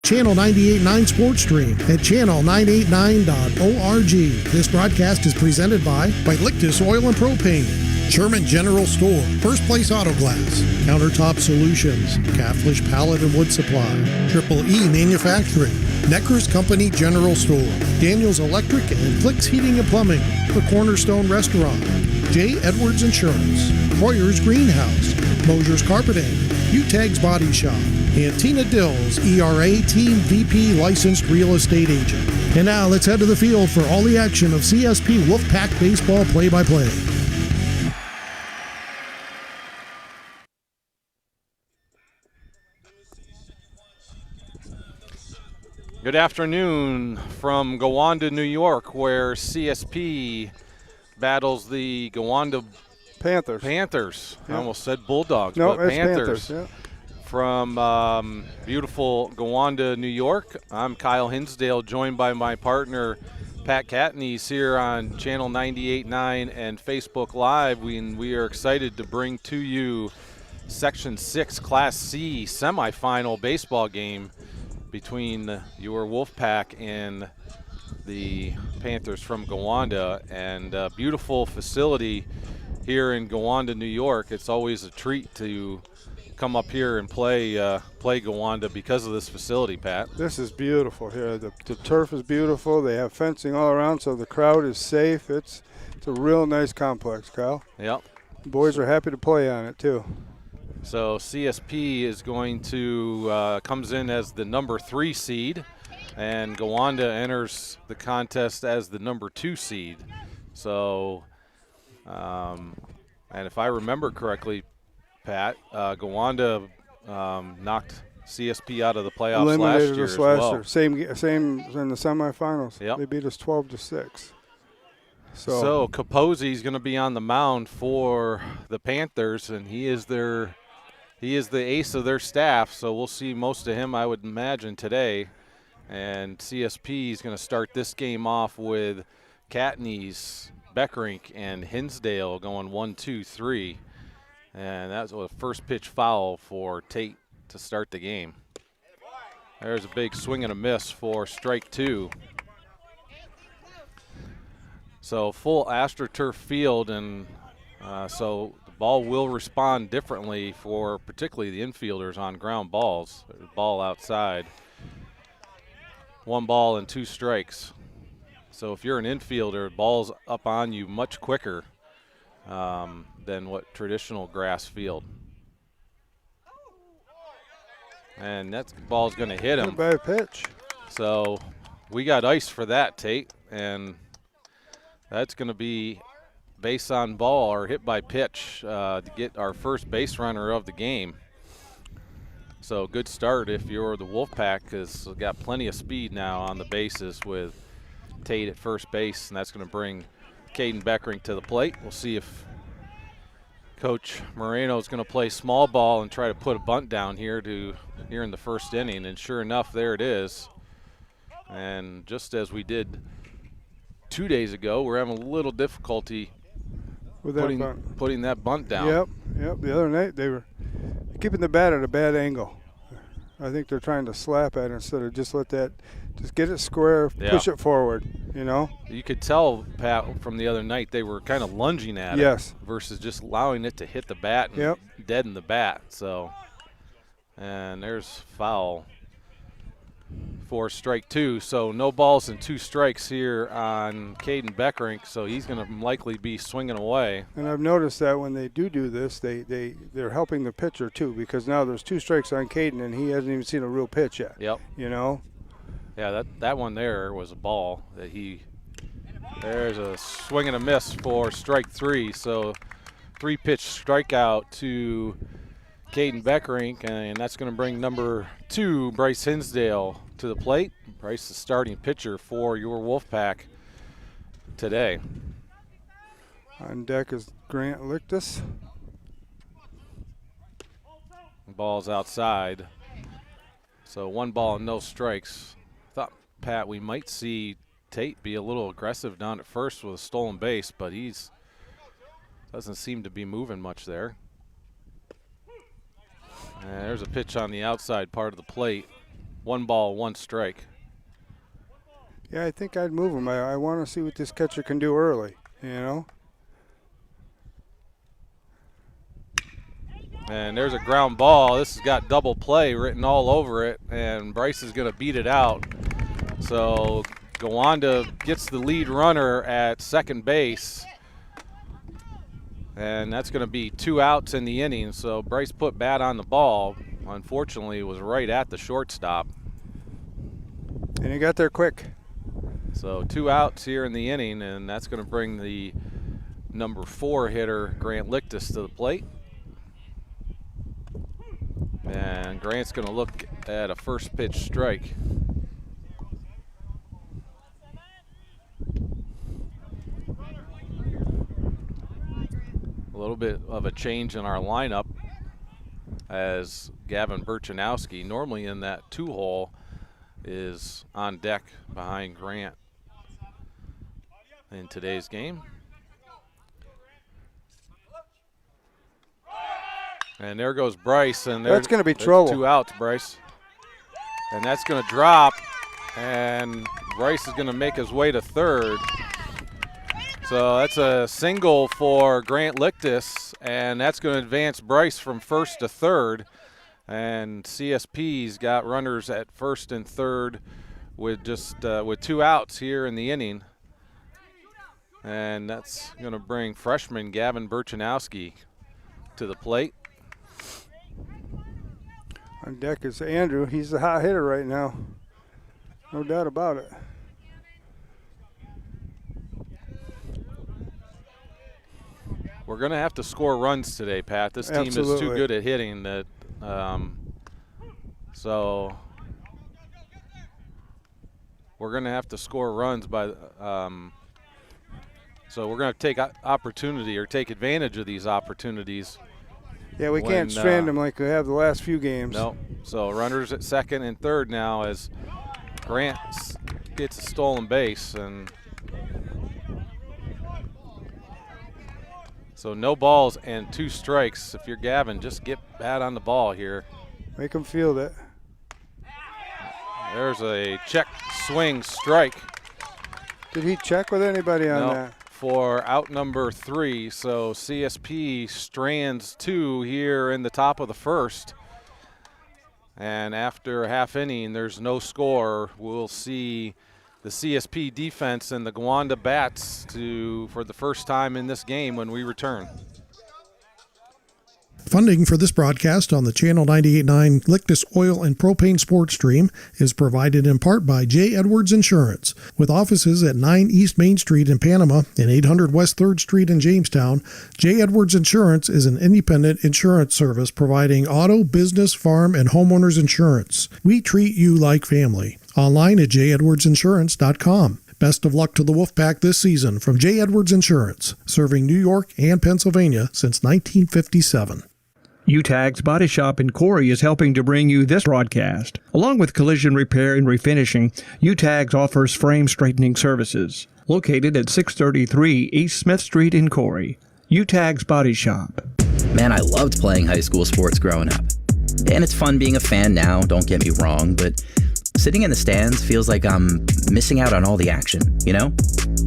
Channel 98.9 Sports Stream at channel989.org. This broadcast is presented by Lictus Oil and Propane, Sherman General Store, First Place Auto Glass, Countertop Solutions, Caflisch Pallet and Wood Supply, Triple E Manufacturing, Necker's Company General Store, Daniels Electric and Flicks Heating and Plumbing, The Cornerstone Restaurant, J. Edwards Insurance, Hoyer's Greenhouse, Mosher's Carpeting, Utegg's Body Shop, and Tina Dills, ERA Team VP Licensed Real Estate Agent. And now let's head to the field for all the action of CSP Wolfpack Baseball play-by-play. Good afternoon from Gowanda, New York, where CSP battles the Gowanda Panthers. Yep. I almost said Bulldogs, no, but Panthers. Yeah. From beautiful Gowanda, New York. I'm Kyle Hinsdale, joined by my partner, Pat Catanese, here on Channel 98.9 and Facebook Live. We are excited to bring to you Section 6 Class C semifinal baseball game between your Wolfpack and the Panthers from Gowanda, and a beautiful facility here in Gowanda, New York. It's always a treat to come up here and play Gowanda because of this facility, Pat. This is beautiful here. The turf is beautiful. They have fencing all around, so the crowd is safe. It's a real nice complex, Kyle. Yep. The boys are happy to play on it too. So CSP is going to comes in as the number 3 seed, and Gowanda enters the contest as the number 2 seed. So, and if I remember correctly, Pat, Gowanda knocked CSP out of the playoffs Eliminated last year us as last well. year. Same in the semifinals. Yep. They beat us 12-6. So Capozzi's going to be on the mound for the Panthers, and he is the ace of their staff. So we'll see most of him, I would imagine, today. And CSP is going to start this game off with Catanese, Beckrink, and Hinsdale going 1-2-3. And that was a first pitch foul for Tate to start the game. There's a big swing and a miss for strike 2. So full AstroTurf field, and so the ball will respond differently for particularly the infielders on ground balls. Ball outside. 1 ball and 2 strikes. So if you're an infielder, ball's up on you much quicker than what traditional grass field. And that ball's going to hit him. Bad pitch. So we got ice for that, Tate, and that's going to be base on ball or hit by pitch to get our first base runner of the game. So good start if you're the Wolfpack, because we've got plenty of speed now on the bases with Tate at first base, and that's going to bring Caden Beckrink to the plate. We'll see if Coach Moreno is going to play small ball and try to put a bunt down here in the first inning, and sure enough, there it is. And just as we did 2 days ago, we're having a little difficulty with putting that bunt down. Yep. The other night they were keeping the bat at a bad angle. I think they're trying to slap at it instead of just get it square, push it forward, you know? You could tell, Pat, from the other night they were kind of lunging at it versus just allowing it to hit the bat and deaden the bat. So, and there's foul for strike 2. So no balls and 2 strikes here on Caden Beckrink, so he's going to likely be swinging away. And I've noticed that when they do this, they're helping the pitcher too, because now there's 2 strikes on Caden and he hasn't even seen a real pitch yet. Yep. You know? Yeah, that one there was a ball that there's a swing and a miss for strike 3. So 3-pitch strikeout to Caden Beckrink, and that's going to bring number 2, Bryce Hinsdale, to the plate. Bryce, the starting pitcher for your Wolfpack today. On deck is Grant Lictus. Ball's outside. So 1 ball and no strikes. Thought, Pat, we might see Tate be a little aggressive down at first with a stolen base, but doesn't seem to be moving much there. And there's a pitch on the outside part of the plate. 1 ball, 1 strike. Yeah, I think I'd move him. I want to see what this catcher can do early, you know. And there's a ground ball. This has got double play written all over it, and Bryce is going to beat it out. So Gowanda gets the lead runner at second base, and that's going to be 2 outs in the inning. So Bryce put bat on the ball. Unfortunately, it was right at the shortstop. And he got there quick. So 2 outs here in the inning, and that's going to bring the number 4 hitter, Grant Lictus, to the plate. And Grant's going to look at a first pitch strike. A little bit of a change in our lineup as Gavin Burchanowski, normally in that 2-hole, is on deck behind Grant in today's game. And there goes Bryce, and that's going to be trouble. 2 outs, Bryce. And that's going to drop, and Bryce is going to make his way to third. So that's a single for Grant Lictus, and that's going to advance Bryce from first to third. And CSP's got runners at first and third with just with 2 outs here in the inning. And that's going to bring freshman Gavin Burchanowski to the plate. On deck is Andrew. He's the hot hitter right now. No doubt about it. We're going to have to score runs today, Pat. This team Absolutely. is too good at hitting that. So we're going to have to score runs by. So we're going to take opportunity or take advantage of these opportunities. Yeah, we can't strand them like we have the last few games. No. So runners at second and third now as Grant gets a stolen base. And so no balls and 2 strikes. If you're Gavin, just get bat on the ball here. Make them feel that. There's a check swing strike. Did he check with anybody on that? For out number 3. So CSP strands 2 here in the top of the first. And after a half inning, there's no score. We'll see the CSP defense and the Gowanda bats for the first time in this game when we return. Funding for this broadcast on the Channel 98.9 Lictus Oil and Propane Sports Stream is provided in part by J. Edwards Insurance. With offices at 9 East Main Street in Panama and 800 West 3rd Street in Jamestown, J. Edwards Insurance is an independent insurance service providing auto, business, farm, and homeowners insurance. We treat you like family. Online at jedwardsinsurance.com. Best of luck to the Wolfpack this season from J. Edwards Insurance, serving New York and Pennsylvania since 1957. Utegg's Body Shop in Corry is helping to bring you this broadcast. Along with collision repair and refinishing, Utegg offers frame straightening services. Located at 633 East Smith Street in Corry. Utegg's Body Shop. Man, I loved playing high school sports growing up. And it's fun being a fan now, don't get me wrong, but sitting in the stands feels like I'm missing out on all the action, you know?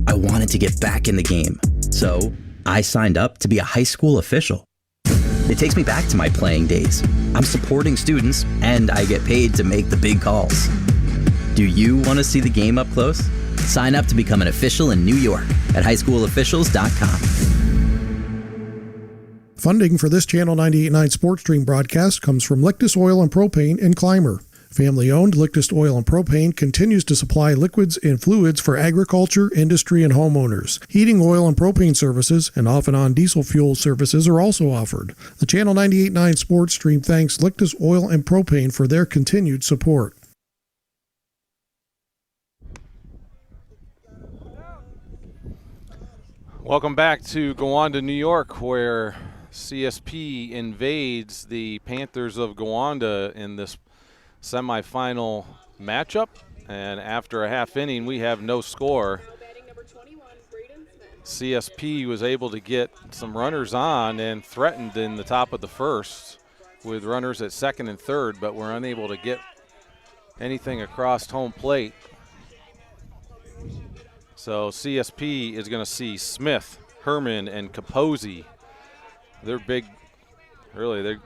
I wanted to get back in the game, so I signed up to be a high school official. It takes me back to my playing days. I'm supporting students, and I get paid to make the big calls. Do you want to see the game up close? Sign up to become an official in New York at highschoolofficials.com. Funding for this Channel 98.9 Sports Stream broadcast comes from Lictus Oil and Propane in Clymer. Family-owned Lictus Oil and Propane continues to supply liquids and fluids for agriculture, industry, and homeowners. Heating oil and propane services and off-and-on diesel fuel services are also offered. The Channel 98.9 Sports Stream thanks Lictus Oil and Propane for their continued support. Welcome back to Gowanda, New York, where CSP invades the Panthers of Gowanda in this semifinal matchup, and after a half inning we have no score. CSP was able to get some runners on and threatened in the top of the first with runners at second and third, but were unable to get anything across home plate. So CSP is going to see Smith, Herman, and Capozzi. They're big. Really,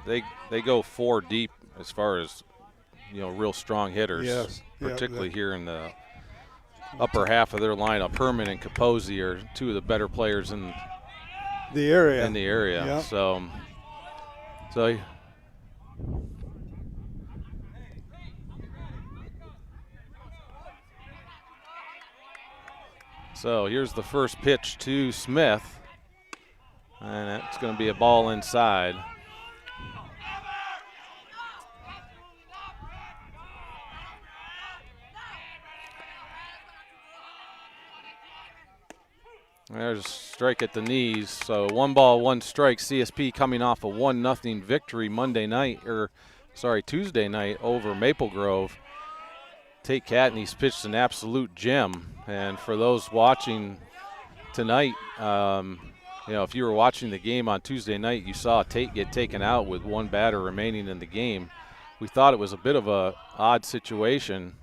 they go 4 deep as far as, real strong hitters. Yes. Particularly here in the upper half of their lineup. Herman and Capozzi are 2 of the better players in the area. Yeah. So here's the first pitch to Smith, and it's going to be a ball inside. There's a strike at the knees. So 1 ball, 1 strike. CSP coming off a 1-0 victory Tuesday night over Maple Grove. Tate Catanese pitched an absolute gem. And for those watching tonight, if you were watching the game on Tuesday night, you saw Tate get taken out with 1 batter remaining in the game. We thought it was a bit of a odd situation.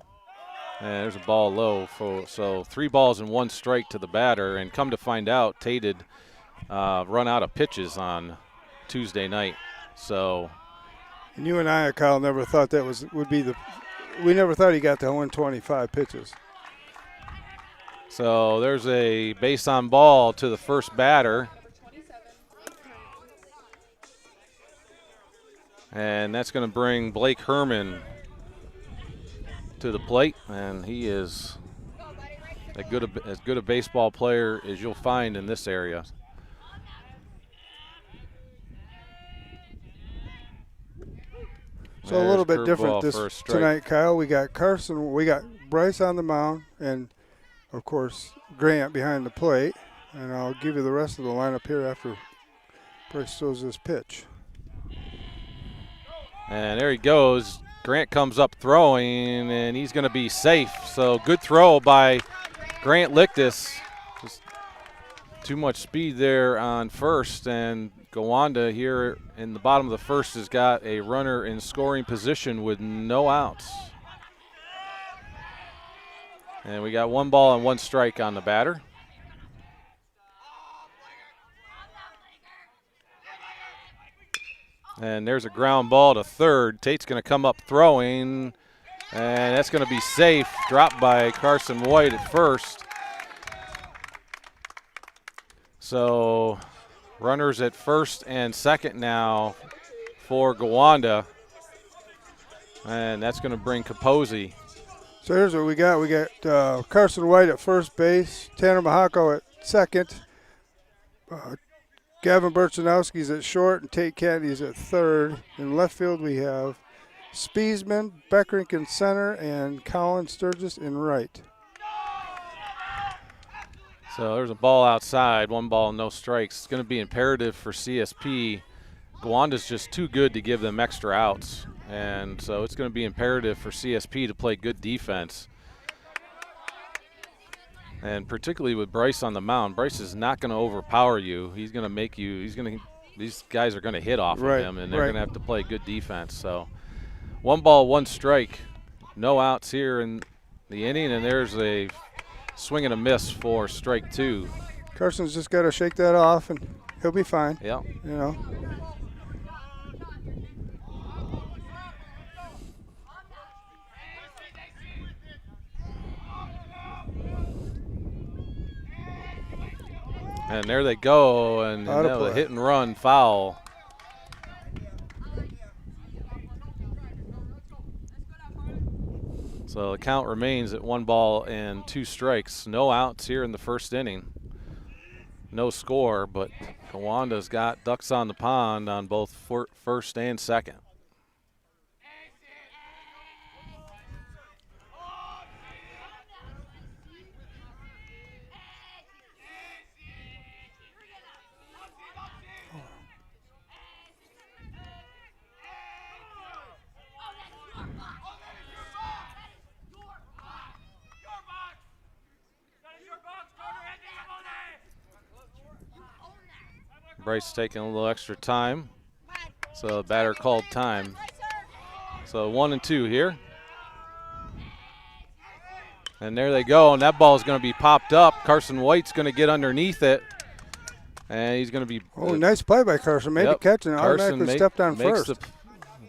And there's a ball low. So 3 balls and 1 strike to the batter. And come to find out, Tate had run out of pitches on Tuesday night. So. And you and I, Kyle, never thought that would be we never thought he got to 125 pitches. So there's a base on ball to the first batter. And that's going to bring Blake Herman to the plate, and he is as good a baseball player as you'll find in this area. So a little bit different tonight, Kyle. We got Bryce on the mound, and of course Grant behind the plate. And I'll give you the rest of the lineup here after Bryce throws this pitch. And there he goes. Grant comes up throwing, and he's going to be safe. So good throw by Grant Lictus. Just too much speed there on first, and Gowanda here in the bottom of the first has got a runner in scoring position with no outs. And we got 1 ball and 1 strike on the batter. And there's a ground ball to third. Tate's going to come up throwing, and that's going to be safe. Dropped by Carson White at first. So runners at first and second now for Gowanda. And that's going to bring Capozzi. So here's what we got. We got Carson White at first base, Tanner Mahako at second, Gavin Berchanowski's at short, and Tate Catanese at third. In left field we have Spiesman, Beckrink in center, and Colin Sturgis in right. So there's a ball outside, 1 ball, no strikes. It's going to be imperative for CSP. Gowanda's just too good to give them extra outs. And so it's going to be imperative for CSP to play good defense. And particularly with Bryce on the mound, Bryce is not going to overpower you. He's going to make you, these guys are going to hit off of him, and they're going to have to play good defense. So 1 ball, 1 strike, no outs here in the inning, and there's a swing and a miss for strike 2. Carson's just got to shake that off, and he'll be fine. Yeah. You know. And there they go, and that was a hit and run foul. So the count remains at 1 ball and 2 strikes. No outs here in the first inning. No score, but Gowanda's got ducks on the pond on both first and second. Bryce taking a little extra time. So the batter called time. So 1 and 2 here. And there they go, and that ball is going to be popped up. Carson White's going to get underneath it, and he's going to be. Oh, nice play by Carson. Made the catch and automatically stepped on first.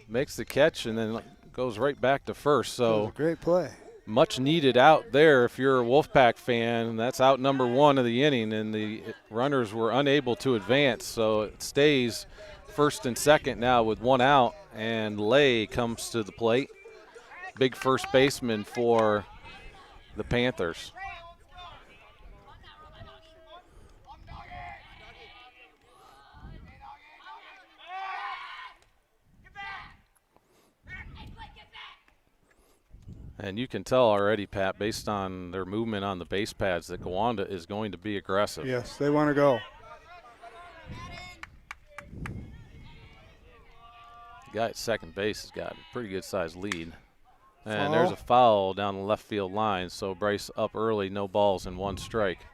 Makes the catch and then goes right back to first. So that was a great play. Much needed out there if you're a Wolfpack fan. That's out number 1 of the inning, and the runners were unable to advance. So it stays first and second now with 1 out, and Lay comes to the plate. Big first baseman for the Panthers. And you can tell already, Pat, based on their movement on the base pads, that Gowanda is going to be aggressive. Yes, they want to go. The guy at second base has got a pretty good-sized lead. And there's a foul down the left field line, so Bryce up early, no balls and 1 strike.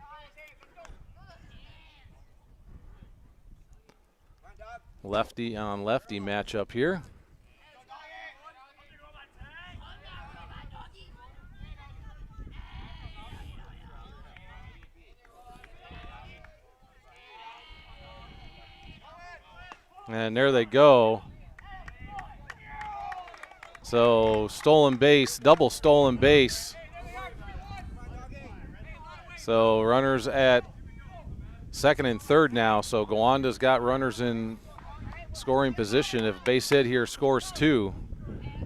Lefty on lefty matchup here. And there they go. So stolen base, double stolen base. So runners at second and third now. So Gowanda's got runners in scoring position. If base hit here scores 2,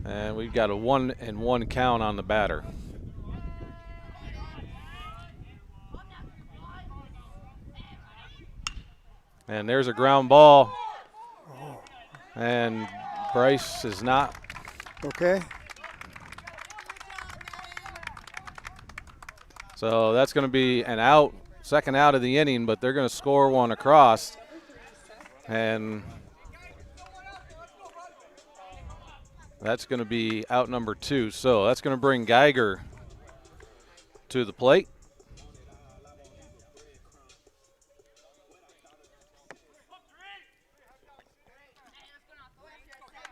and we've got a 1-1 count on the batter. And there's a ground ball. And Bryce is not. Okay. So that's going to be an out, second out of the inning, but they're going to score 1 across. And that's going to be out number 2. So that's going to bring Geiger to the plate.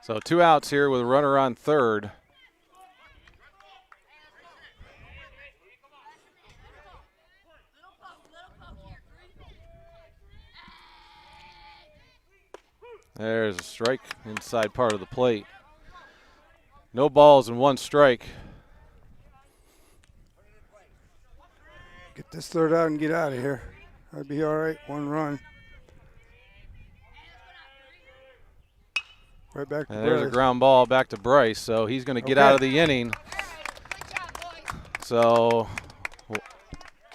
So 2 outs here with a runner on third. There's a strike inside part of the plate. No balls and 1 strike. Get this third out and get out of here. That'd be all right. 1 run. Right back to and there's Bryce. A ground ball back to Bryce, so he's going to get out of the inning. So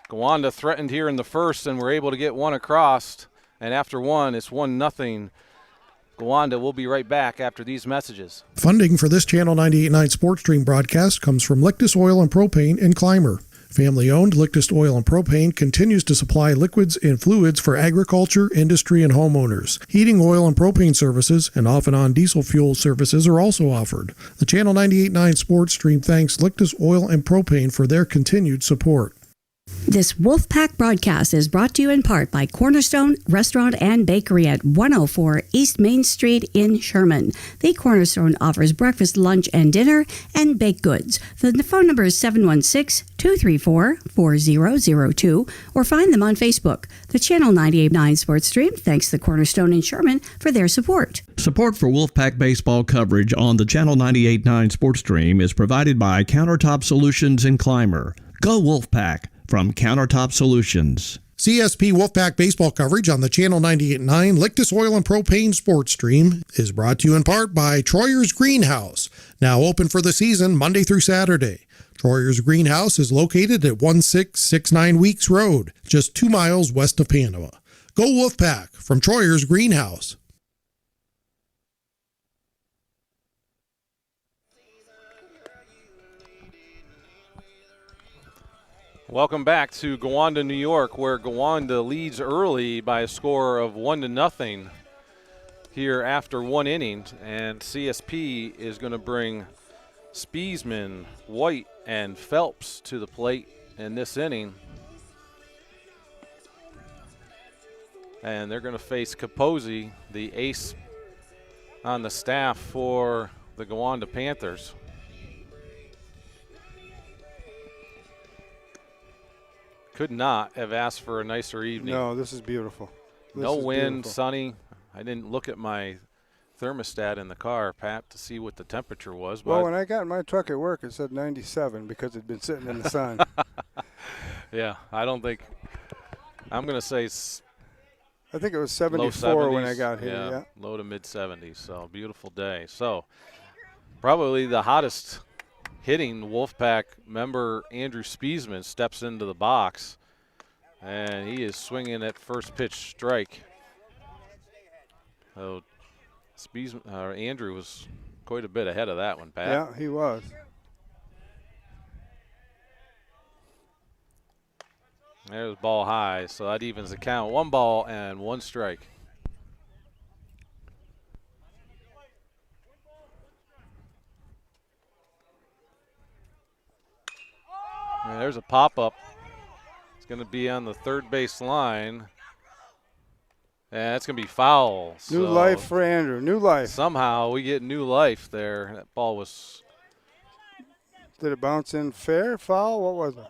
Gowanda threatened here in the first, and we're able to get 1 across. And after 1, it's 1-0. Gowanda will be right back after these messages. Funding for this Channel 98.9 Sports Stream broadcast comes from Lictus Oil and Propane in Clymer. Family-owned Lictus Oil and Propane continues to supply liquids and fluids for agriculture, industry, and homeowners. Heating oil and propane services and off-and-on diesel fuel services are also offered. The Channel 98.9 Sports Stream thanks Lictus Oil and Propane for their continued support. This Wolfpack broadcast is brought to you in part by Cornerstone Restaurant and Bakery at 104 East Main Street in Sherman. The Cornerstone offers breakfast, lunch, and dinner, and baked goods. The phone number is 716-234-4002, or find them on Facebook. The Channel 98.9 Sports Stream thanks the Cornerstone in Sherman for their support. Support for Wolfpack baseball coverage on the Channel 98.9 Sports Stream is provided by Countertop Solutions in Clymer. Go Wolfpack! From Countertop Solutions. CSP Wolfpack baseball coverage on the Channel 98.9 Lictus Oil and Propane Sports Stream is brought to you in part by Troyer's Greenhouse, now open for the season Monday through Saturday. Troyer's Greenhouse is located at 1669 Weeks Road, just 2 miles west of Panama. Go Wolfpack from Troyer's Greenhouse. Welcome back to Gowanda, New York, where Gowanda leads early by a score of 1-0 here after 1 inning. And CSP is going to bring Spiesman, White, and Phelps to the plate in this inning. And they're going to face Capozzi, the ace on the staff for the Gowanda Panthers. could not have asked for a nicer evening. No, this is beautiful. No wind, sunny. I didn't look at my thermostat in the car, Pat, to see what the temperature was. Well, when I got in my truck at work, it said 97 because it'd been sitting in the sun. Yeah, I don't think – I'm going to say I think it was 74 when I got here. Yeah, low to mid-70s. So, beautiful day. So, probably the hottest hitting Wolfpack member, Andrew Spiesman, steps into the box. And he is swinging at first pitch strike. So, Andrew was quite a bit ahead of that one, Pat. Yeah, he was. There's ball high, so that evens the count. 1 ball and 1 strike. And there's a pop-up. It's going to be on the third base line. And that's going to be foul. New life for Andrew. New life. Somehow we get new life there. That ball was. Did it bounce in fair, foul? What was it?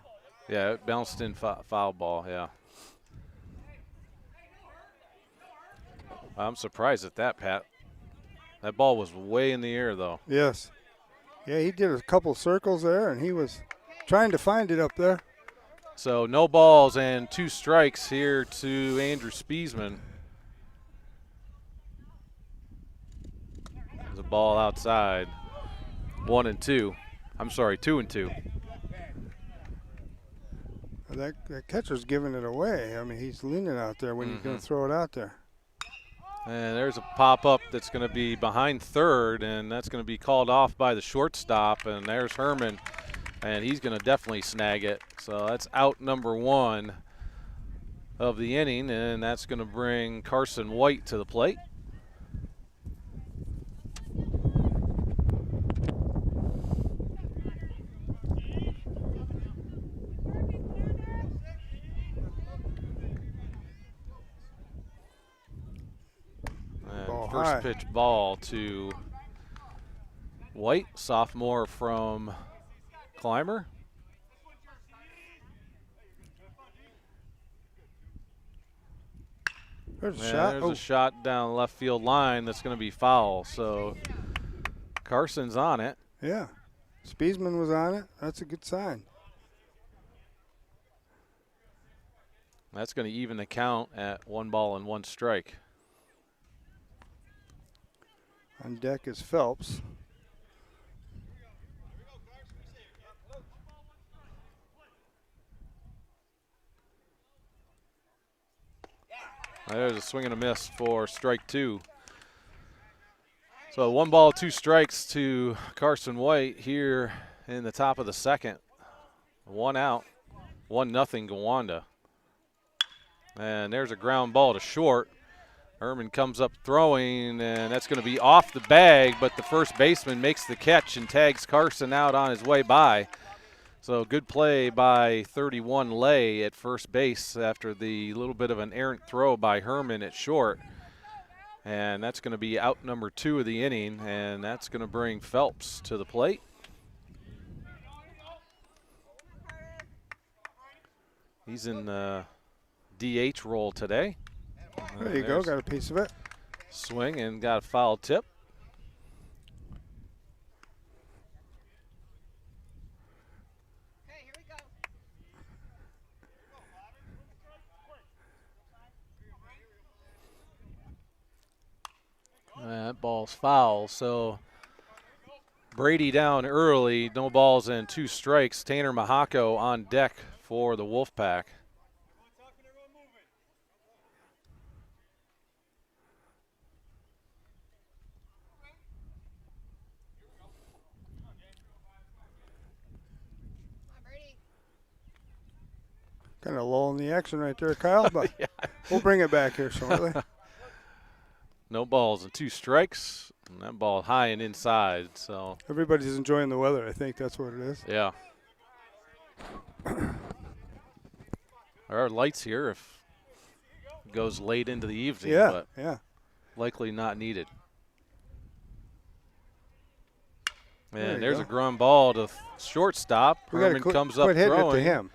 Yeah, it bounced in foul ball, yeah. I'm surprised at that, Pat. That ball was way in the air, though. Yes. Yeah, he did a couple circles there, and he was trying to find it up there. So no balls and 2 strikes here to Andrew Spiesman. There's a ball outside. 1 and 2. I'm sorry, 2 and 2. That catcher's giving it away. I mean, he's leaning out there when he's going to throw it out there. And there's a pop-up that's going to be behind third, and that's going to be called off by the shortstop. And there's Herman, and he's going to definitely snag it. So that's out number 1 of the inning, and that's going to bring Carson White to the plate. First pitch ball to White, sophomore from Clymer. There's a shot. There's a shot down left field line that's going to be foul. So Carson's on it. Yeah. Spiesman was on it. That's a good sign. That's going to even the count at 1 ball and 1 strike. On deck is Phelps. There's a swing and a miss for strike 2. So 1 ball, 2 strikes to Carson White here in the top of the second. 1 out, 1-0 Gowanda. And there's a ground ball to short. Herman comes up throwing, and that's going to be off the bag, but the first baseman makes the catch and tags Carson out on his way by. So good play by 31 Lay at first base after the little bit of an errant throw by Herman at short. And that's going to be out number 2 of the inning, and that's going to bring Phelps to the plate. He's in the DH role today. There you go, got a piece of it. Swing and got a foul tip. Okay, here we go. That ball's foul, so Brady down early, no balls and 2 strikes. Tanner Mahako on deck for the Wolfpack. Kind of lull in the action right there, Kyle, but yeah. We'll bring it back here shortly. No balls and 2 strikes, and that ball high and inside. So everybody's enjoying the weather. I think that's what it is. Yeah. There are lights here if it goes late into the evening, but likely not needed. And there's a ground ball to shortstop. Herman comes up throwing. Hit to him.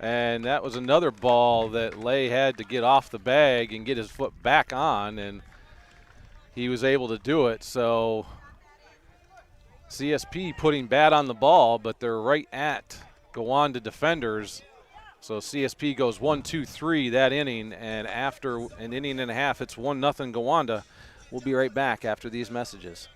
And that was another ball that Lay had to get off the bag and get his foot back on, and he was able to do it. So CSP putting bat on the ball, but they're right at Gowanda defenders. So CSP goes 1-2-3 that inning, and after an inning and a half, it's 1-0 Gowanda. We'll be right back after these messages.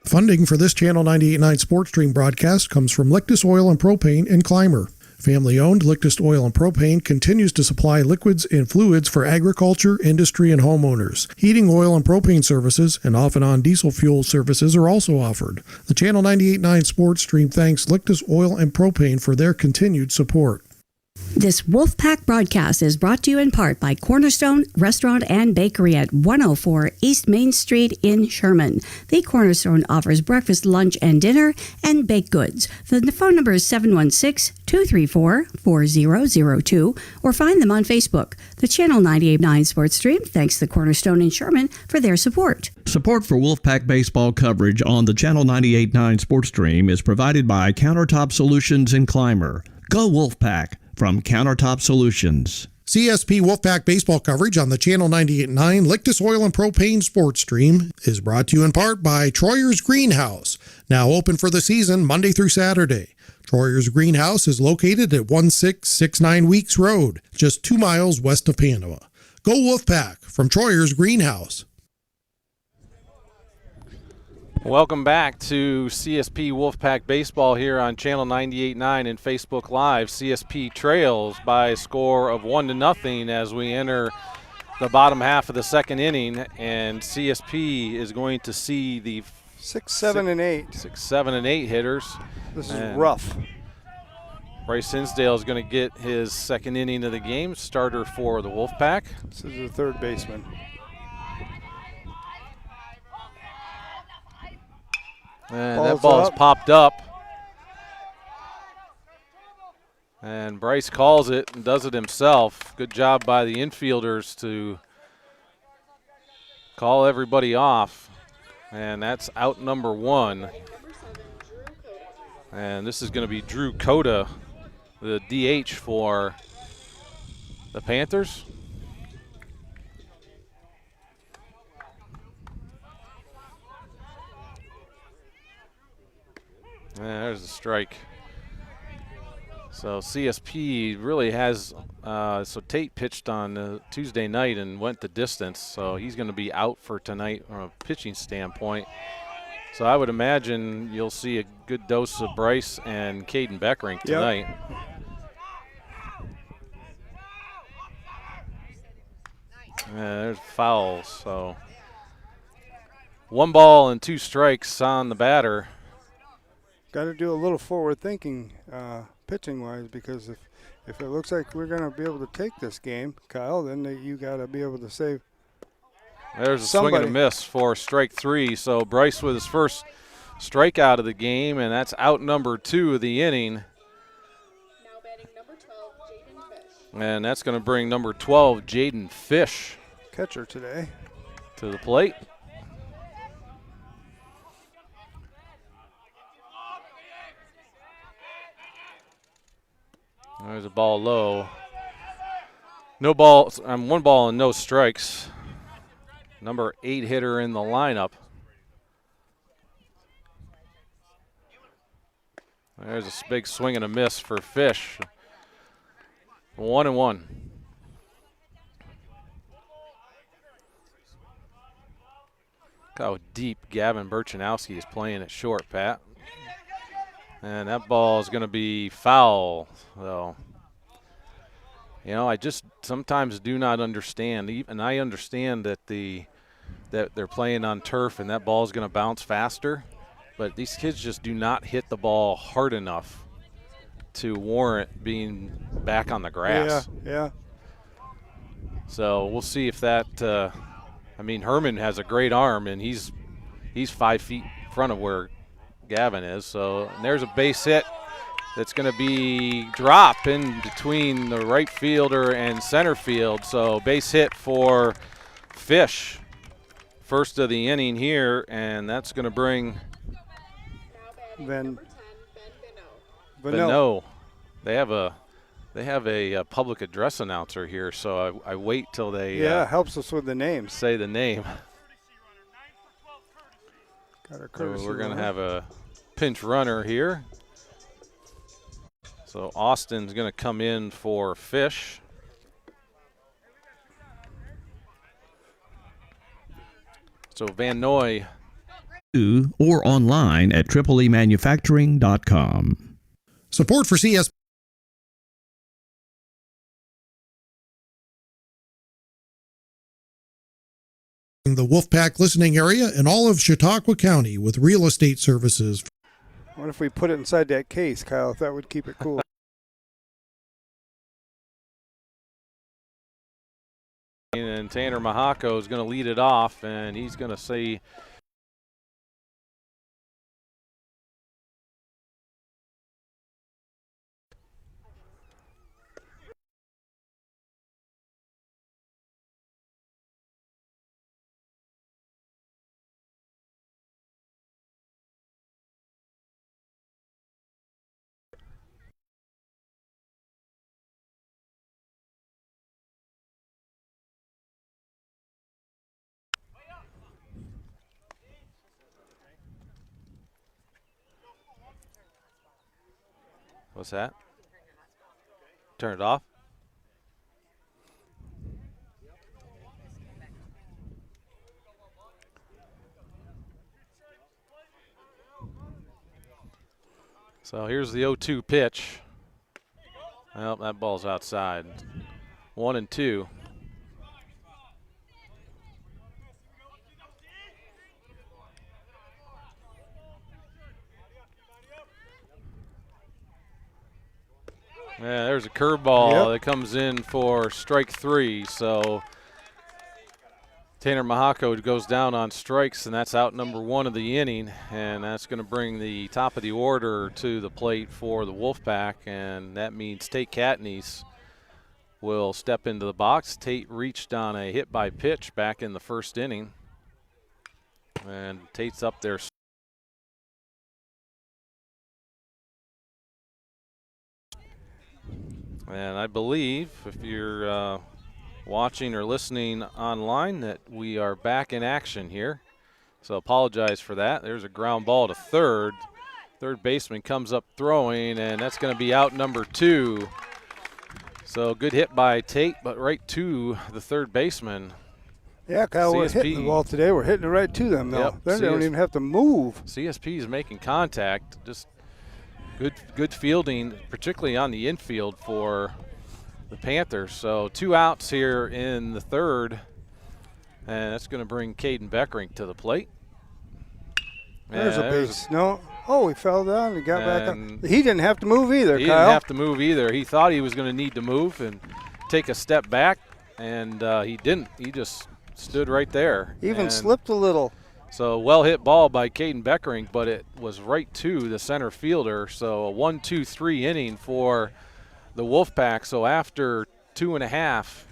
Funding for this Channel 98.9 Sports Stream broadcast comes from Lictus Oil and Propane in Clymer. Family-owned Lictus Oil and Propane continues to supply liquids and fluids for agriculture, industry, and homeowners. Heating oil and propane services and off-and-on diesel fuel services are also offered. The Channel 98.9 Sports Stream thanks Lictus Oil and Propane for their continued support. This Wolfpack broadcast is brought to you in part by Cornerstone Restaurant and Bakery at 104 East Main Street in Sherman. The Cornerstone offers breakfast, lunch, and dinner and baked goods. The phone number is 716-234-4002 or find them on Facebook. The Channel 98.9 Sports Stream thanks the Cornerstone in Sherman for their support. Support for Wolfpack baseball coverage on the Channel 98.9 Sports Stream is provided by Countertop Solutions in Clymer. Go Wolfpack! From Countertop Solutions. CSP Wolfpack baseball coverage on the Channel 98.9 Lictus Oil and Propane Sports Stream is brought to you in part by Troyer's Greenhouse, now open for the season Monday through Saturday. Troyer's Greenhouse is located at 1669 Weeks Road, just 2 miles west of Panama. Go Wolfpack from Troyer's Greenhouse. Welcome back to CSP Wolfpack Baseball here on Channel 98.9 and Facebook Live. CSP trails by a score of 1-0 as we enter the bottom half of the second inning, and CSP is going to see the 6, 7, and 8. 6, 7, and 8 hitters. This is rough. Bryce Hinsdale is going to get his second inning of the game, starter for the Wolfpack. This is the third baseman. And that ball's popped up. And Bryce calls it and does it himself. Good job by the infielders to call everybody off. And that's out number 1. And this is going to be Drew Cota, the DH for the Panthers. There's a strike. So CSP really has, so Tate pitched on Tuesday night and went the distance, so he's going to be out for tonight from a pitching standpoint. So I would imagine you'll see a good dose of Bryce and Caden Beckrink tonight. Yep. There's fouls, so 1 ball and 2 strikes on the batter. Got to do a little forward thinking pitching-wise, because if it looks like we're going to be able to take this game, Kyle, then you got to be able to save There's a swing and a miss for strike 3. So Bryce with his first strikeout of the game, and that's out number 2 of the inning. Now batting number 12, Jaden Fish. And that's going to bring number 12, Jaden Fish, catcher today, to the plate. There's a ball low. No balls, 1 ball and no strikes. Number 8 hitter in the lineup. There's a big swing and a miss for Fish. 1-1. Look how deep Gavin Burchanowski is playing at short, Pat. And that ball is going to be foul. So, you know, I just sometimes do not understand. And I understand that that they're playing on turf and that ball is going to bounce faster. But these kids just do not hit the ball hard enough to warrant being back on the grass. Yeah. So we'll see if that. I mean, Herman has a great arm, and he's 5 feet in front of where Gavin is. So there's a base hit that's going to be dropped in between the right fielder and center field. So base hit for Fish, first of the inning here, and that's going to bring But no, they have a public address announcer here, so I wait till they helps us with the names. Say the name. Got our So we're going to have a pinch runner here. So Austin's going to come in for Fish. So Van Noy. Or online at tripleemanufacturing.com. Support for CSP. The Wolfpack listening area in all of Chautauqua County with real estate services. What if we put it inside that case, Kyle, if that would keep it cool? And Tanner Mahako is going to lead it off, and he's going to say what's that? Turn it off. So here's the 0-2 pitch. Well, that ball's outside. 1-2. Yeah, there's a curveball that comes in for strike 3. So Tanner Mahako goes down on strikes, and that's out number 1 of the inning. And that's going to bring the top of the order to the plate for the Wolfpack, and that means Tate Catanese will step into the box. Tate reached on a hit by pitch back in the first inning, and Tate's up there. And I believe, if you're watching or listening online, that we are back in action here. So apologize for that. There's a ground ball to third. Third baseman comes up throwing, and that's going to be out number 2. So good hit by Tate, but right to the third baseman. Yeah, Kyle, we're hitting the ball today. We're hitting it right to them, though. They don't even have to move. CSP is making contact. Just good fielding, particularly on the infield for the Panthers. So 2 outs here in the third, and that's going to bring Caden Beckering to the plate. There's a base. No. Oh, he fell down and got back up. He didn't have to move either, Kyle. He didn't have to move either. He thought he was going to need to move and take a step back, and he didn't. He just stood right there. Even slipped a little. So well-hit ball by Caden Beckering, but it was right to the center fielder. So a 1-2-3 inning for the Wolfpack. So after 2.5,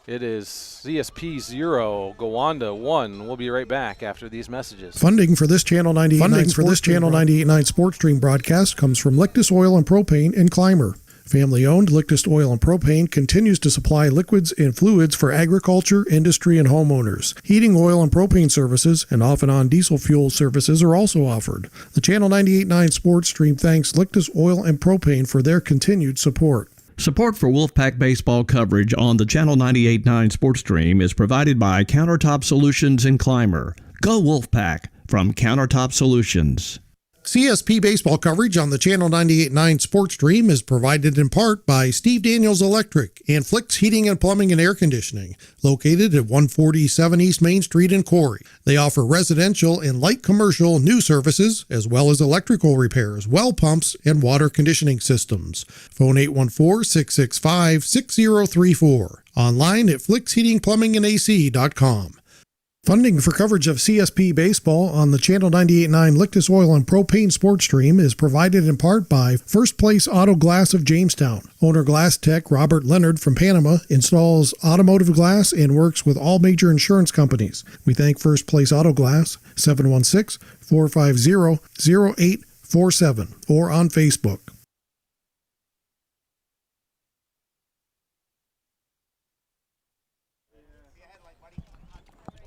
it is CSP 0, Gowanda 1. We'll be right back after these messages. Funding for this Channel 98.9 Sports Stream broadcast comes from Lictus Oil and Propane in Clymer. Family-owned, Lictus Oil and Propane continues to supply liquids and fluids for agriculture, industry, and homeowners. Heating oil and propane services and off-and-on diesel fuel services are also offered. The Channel 98.9 Sports Stream thanks Lictus Oil and Propane for their continued support. Support for Wolfpack baseball coverage on the Channel 98.9 Sports Stream is provided by Countertop Solutions in Clymer. Go Wolfpack from Countertop Solutions. CSP baseball coverage on the Channel 98.9 Sports Stream is provided in part by Steve Daniels Electric and Flicks Heating and Plumbing and Air Conditioning, located at 147 East Main Street in Corry. They offer residential and light commercial new services, as well as electrical repairs, well pumps, and water conditioning systems. Phone 814-665-6034. Online at flicksheatingplumbingandac.com. Funding for coverage of CSP baseball on the Channel 98.9 Lictus Oil and Propane Sports Stream is provided in part by First Place Auto Glass of Jamestown. Owner Glass Tech Robert Leonard from Panama installs automotive glass and works with all major insurance companies. We thank First Place Auto Glass, 716-450-0847, or on Facebook.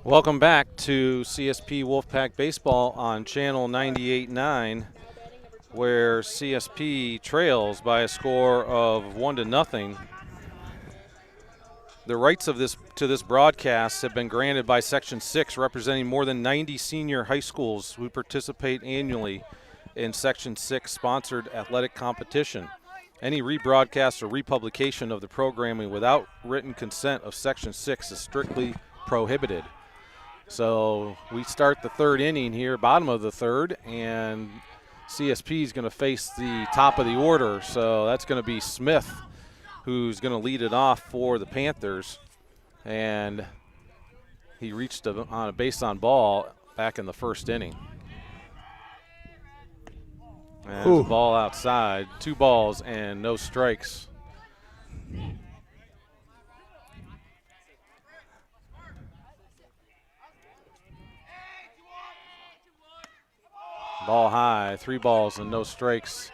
Welcome back to CSP Wolfpack Baseball on Channel 98.9, where CSP trails by a score of 1-0. The rights of to this broadcast have been granted by Section 6, representing more than 90 senior high schools who participate annually in Section 6 sponsored athletic competition. Any rebroadcast or republication of the programming without written consent of Section 6 is strictly prohibited. So we start the third inning here, bottom of the third, and CSP is going to face the top of the order. So that's going to be Smith, who's going to lead it off for the Panthers. And he reached on a base on ball back in the first inning. And there's a ball outside, 2 balls and no strikes. Ball high, 3 balls and no strikes.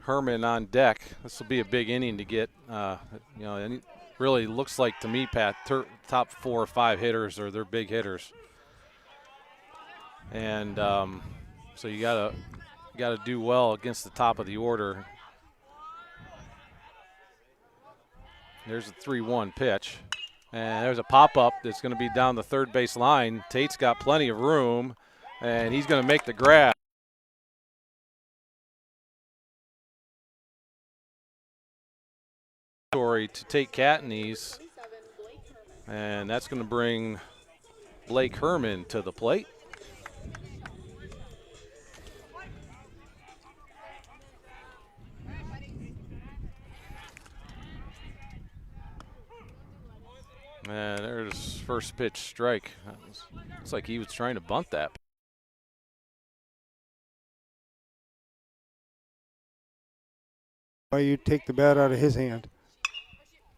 Herman on deck. This will be a big inning to get. And it really looks like to me, Pat, top 4 or 5 hitters are their big hitters. And so you gotta do well against the top of the order. There's a 3-1 pitch. And there's a pop-up that's going to be down the third base line. Tate's got plenty of room. And he's going to make the grab. To take Catanese. And that's going to bring Blake Herman to the plate. And there's first pitch strike. Looks like he was trying to bunt that. Why you take the bat out of his hand?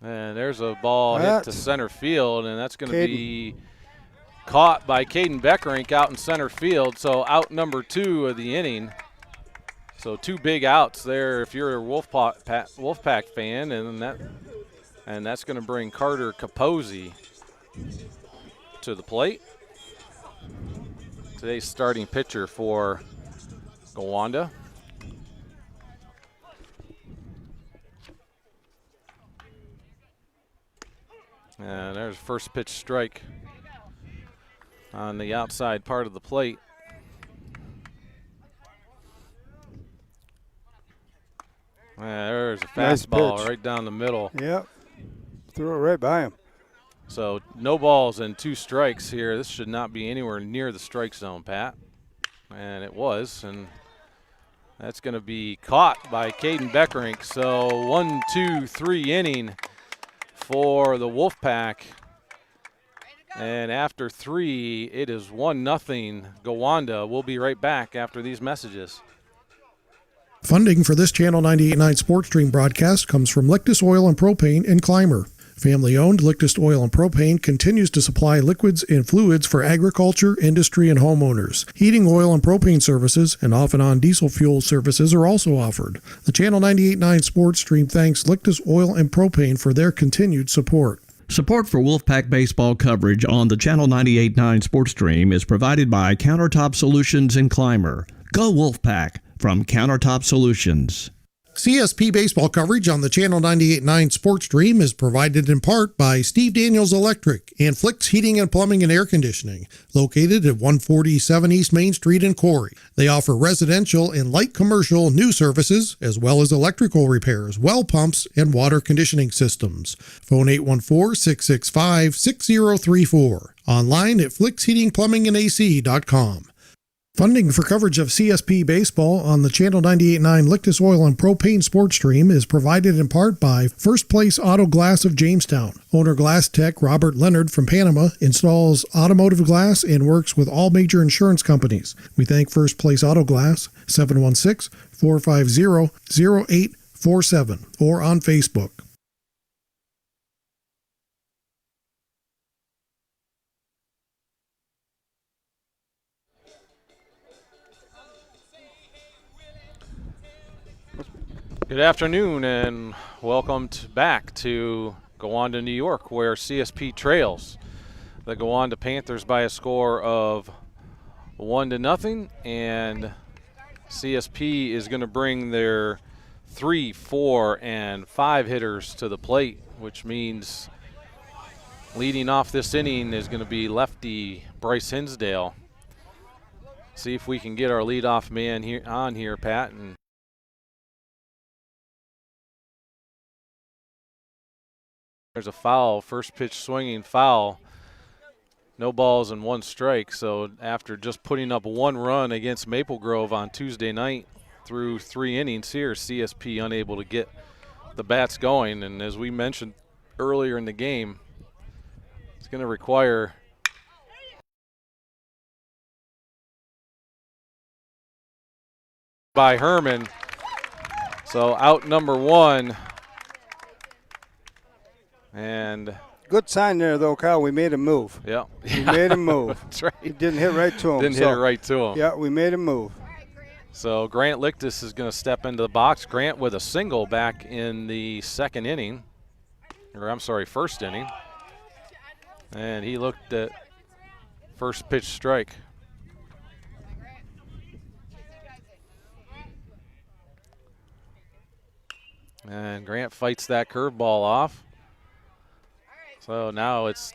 And there's a ball hit to center field, and that's going to be caught by Caden Beckerink out in center field. So out number 2 of the inning. So 2 big outs there if you're a Wolfpack fan, and that's going to bring Carter Capozzi to the plate. Today's starting pitcher for Gowanda. And there's first pitch strike on the outside part of the plate. And there's a fastball right down the middle. Yep. Threw it right by him. So no balls and 2 strikes here. This should not be anywhere near the strike zone, Pat. And it was. And that's going to be caught by Caden Beckerink. So 1-2-3 inning for the Wolfpack. And after 3, it is 1-0 Gowanda. We'll be right back after these messages. Funding for this Channel 98.9 Sports Stream broadcast comes from Lictus Oil and Propane in Clymer. Family-owned Lictus Oil and Propane continues to supply liquids and fluids for agriculture, industry, and homeowners. Heating oil and propane services and off-and-on diesel fuel services are also offered. The Channel 98.9 Sports Stream thanks Lictus Oil and Propane for their continued support. Support for Wolfpack baseball coverage on the Channel 98.9 Sports Stream is provided by Countertop Solutions in Clymer. Go Wolfpack from Countertop Solutions. CSP baseball coverage on the Channel 98.9 Sports Stream is provided in part by Steve Daniels Electric and Flicks Heating and Plumbing and Air Conditioning, located at 147 East Main Street in Corry. They offer residential and light commercial new services, as well as electrical repairs, well pumps, and water conditioning systems. Phone 814-665-6034. Online at flicksheatingplumbingandac.com. Funding for coverage of CSP baseball on the Channel 98.9 Lictus Oil and Propane Sports Stream is provided in part by First Place Auto Glass of Jamestown. Owner Glass Tech Robert Leonard from Panama installs automotive glass and works with all major insurance companies. We thank First Place Auto Glass, 716-450-0847, or on Facebook. Good afternoon and welcome back to Gowanda, New York, where CSP trails the Gowanda Panthers by a score of 1-0, and CSP is going to bring their 3, 4, and 5 hitters to the plate, which means leading off this inning is going to be lefty Bryce Hinsdale. See if we can get our leadoff man here, Pat. And there's a foul, first pitch swinging foul. No balls and 1 strike. So after just putting up 1 run against Maple Grove on Tuesday night through 3 innings here, CSP unable to get the bats going. And as we mentioned earlier in the game, it's going to require by Herman. So out number 1. And good sign there, though, Kyle. We made him move. Yeah. We made him move. That's right. It didn't hit right to him. Didn't hit it right to him. Yeah, we made him move. So Grant Lictus is going to step into the box. Grant with a single back in the first inning. And he looked at first pitch strike. And Grant fights that curveball off. So now it's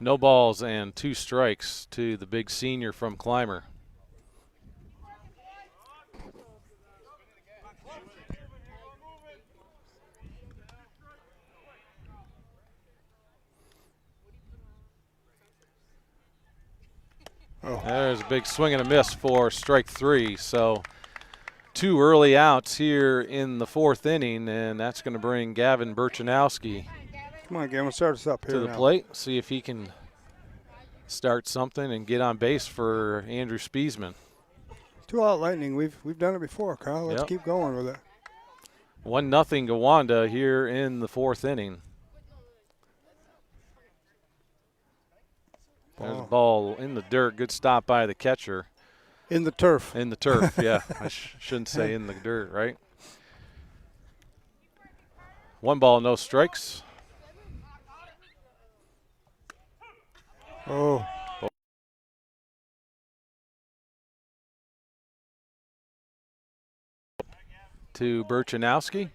no balls and 2 strikes to the big senior from Clymer. Oh. There's a big swing and a miss for strike 3. So 2 early outs here in the 4th inning, and that's going to bring Gavin Burchanowski Come on, Gavin, start us up here to the plate. See if he can start something and get on base for Andrew Spiesman. 2-out Lightning. We've done it before, Kyle. Let's keep going with it. 1-0 Gowanda here in the 4th inning. There's a ball in the dirt. Good stop by the catcher. In the turf. In the turf, yeah. I shouldn't say in the dirt, right? 1 ball, no strikes. Oh. To Burchanowski.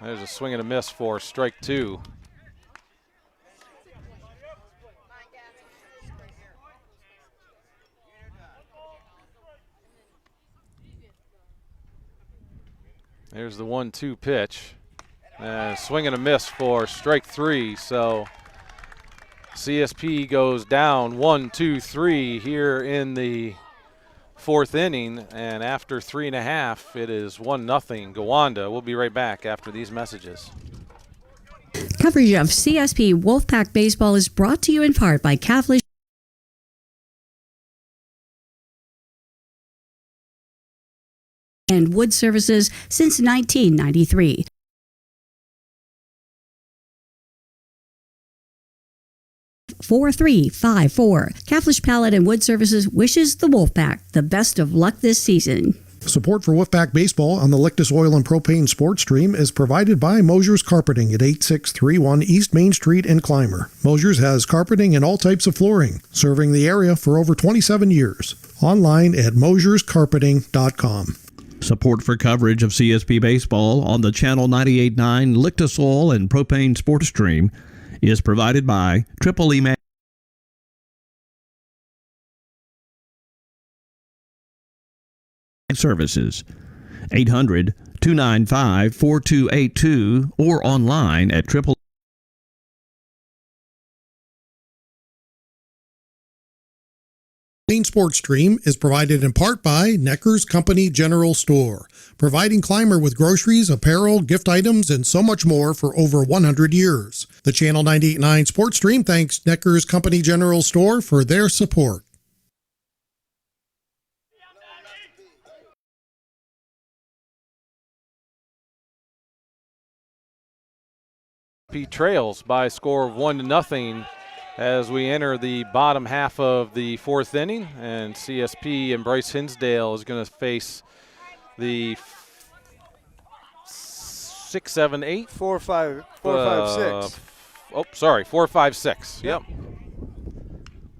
There's a swing and a miss for strike 2. There's the 1-2 pitch. Swing and a miss for strike 3. So CSP goes down 1-2-3 here in the 4th inning. And after 3.5, it is 1-0 Gowanda. We'll be right back after these messages. Coverage of CSP Wolfpack Baseball is brought to you in part by Caflisch and Wood Services since 1993. (4354). Caflisch Pallet and Wood Services wishes the Wolfpack the best of luck this season. Support for Wolfpack Baseball on the Lictus Oil and Propane Sports Stream is provided by Mosher's Carpeting at 8631 East Main Street in Clymer. Mosher's has carpeting and all types of flooring, serving the area for over 27 years. Online at mosherscarpeting.com. Support for coverage of CSP Baseball on the Channel 98.9 Lictus Oil and Propane Sports Stream is provided by Triple E Services, 800-295-4282 or online at triple. Main Sports Stream is provided in part by Necker's Company General Store, providing Clymer with groceries, apparel, gift items, and so much more for over 100 years. The Channel 98.9 Sports Stream thanks Necker's Company General Store for their support. Trails by a score of 1-0 as we enter the bottom half of the 4th inning, and CSP and Bryce Hinsdale is going to face the 6, 7, 8. 4, 5, 6. Oh, sorry, 4, 5, 6. Yep.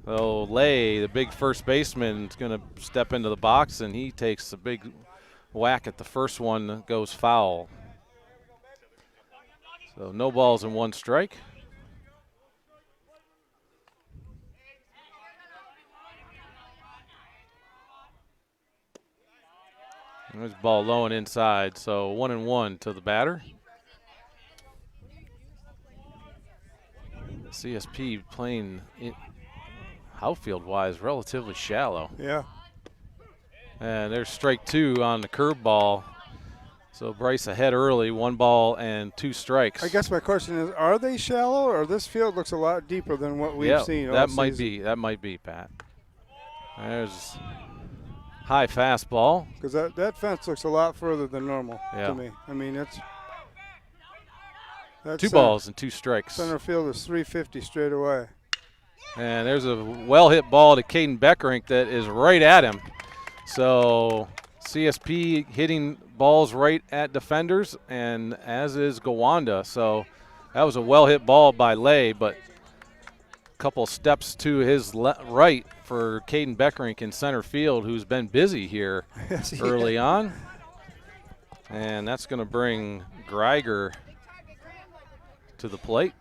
So Lay, the big first baseman, is going to step into the box, and he takes a big whack at the first one that goes foul. So no balls and 1 strike. There's ball low and inside, so 1-1 to the batter. CSP playing outfield-wise relatively shallow. Yeah. And there's strike 2 on the curveball. So Bryce ahead early, 1 ball and 2 strikes. I guess my question is, are they shallow, or this field looks a lot deeper than what we've seen all that season? That might be, Pat. There's high fastball. Because that fence looks a lot further than normal to me. I mean, that's 2 balls and 2 strikes. Center field is 350 straight away. And there's a well-hit ball to Caden Beckerink that is right at him. So CSP hitting balls right at defenders, and as is Gowanda. So that was a well-hit ball by Lay, but a couple steps to his right for Caden Beckerink in center field, who's been busy here early on. And that's going to bring Greiger to the plate.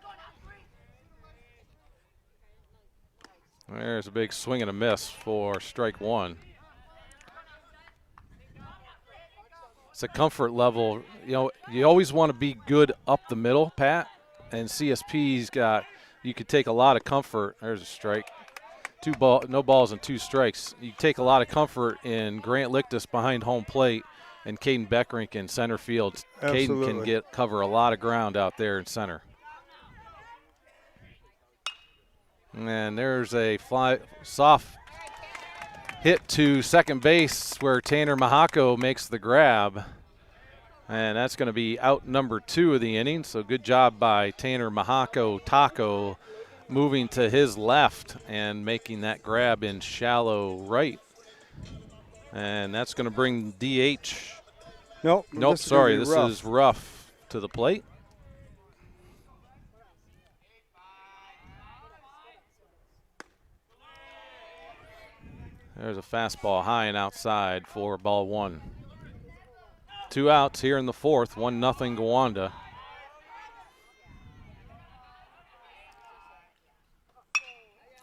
There's a big swing and a miss for strike 1. It's a comfort level. You know, you always want to be good up the middle, Pat, and CSP's got, you could take a lot of comfort. There's a strike. No balls and 2 strikes. You take a lot of comfort in Grant Lictus behind home plate and Caden Beckerink in center field. Caden can cover a lot of ground out there in center. And there's a soft hit to second base where Tanner Mahako makes the grab. And that's going to be out number 2 of the inning. So good job by Tanner Mahako Taco moving to his left and making that grab in shallow right. And that's going to bring DH. Nope, sorry, this is Rough to the plate. There's a fastball high and outside for ball 1. 2 outs here in the 4th, 1-0 Gowanda.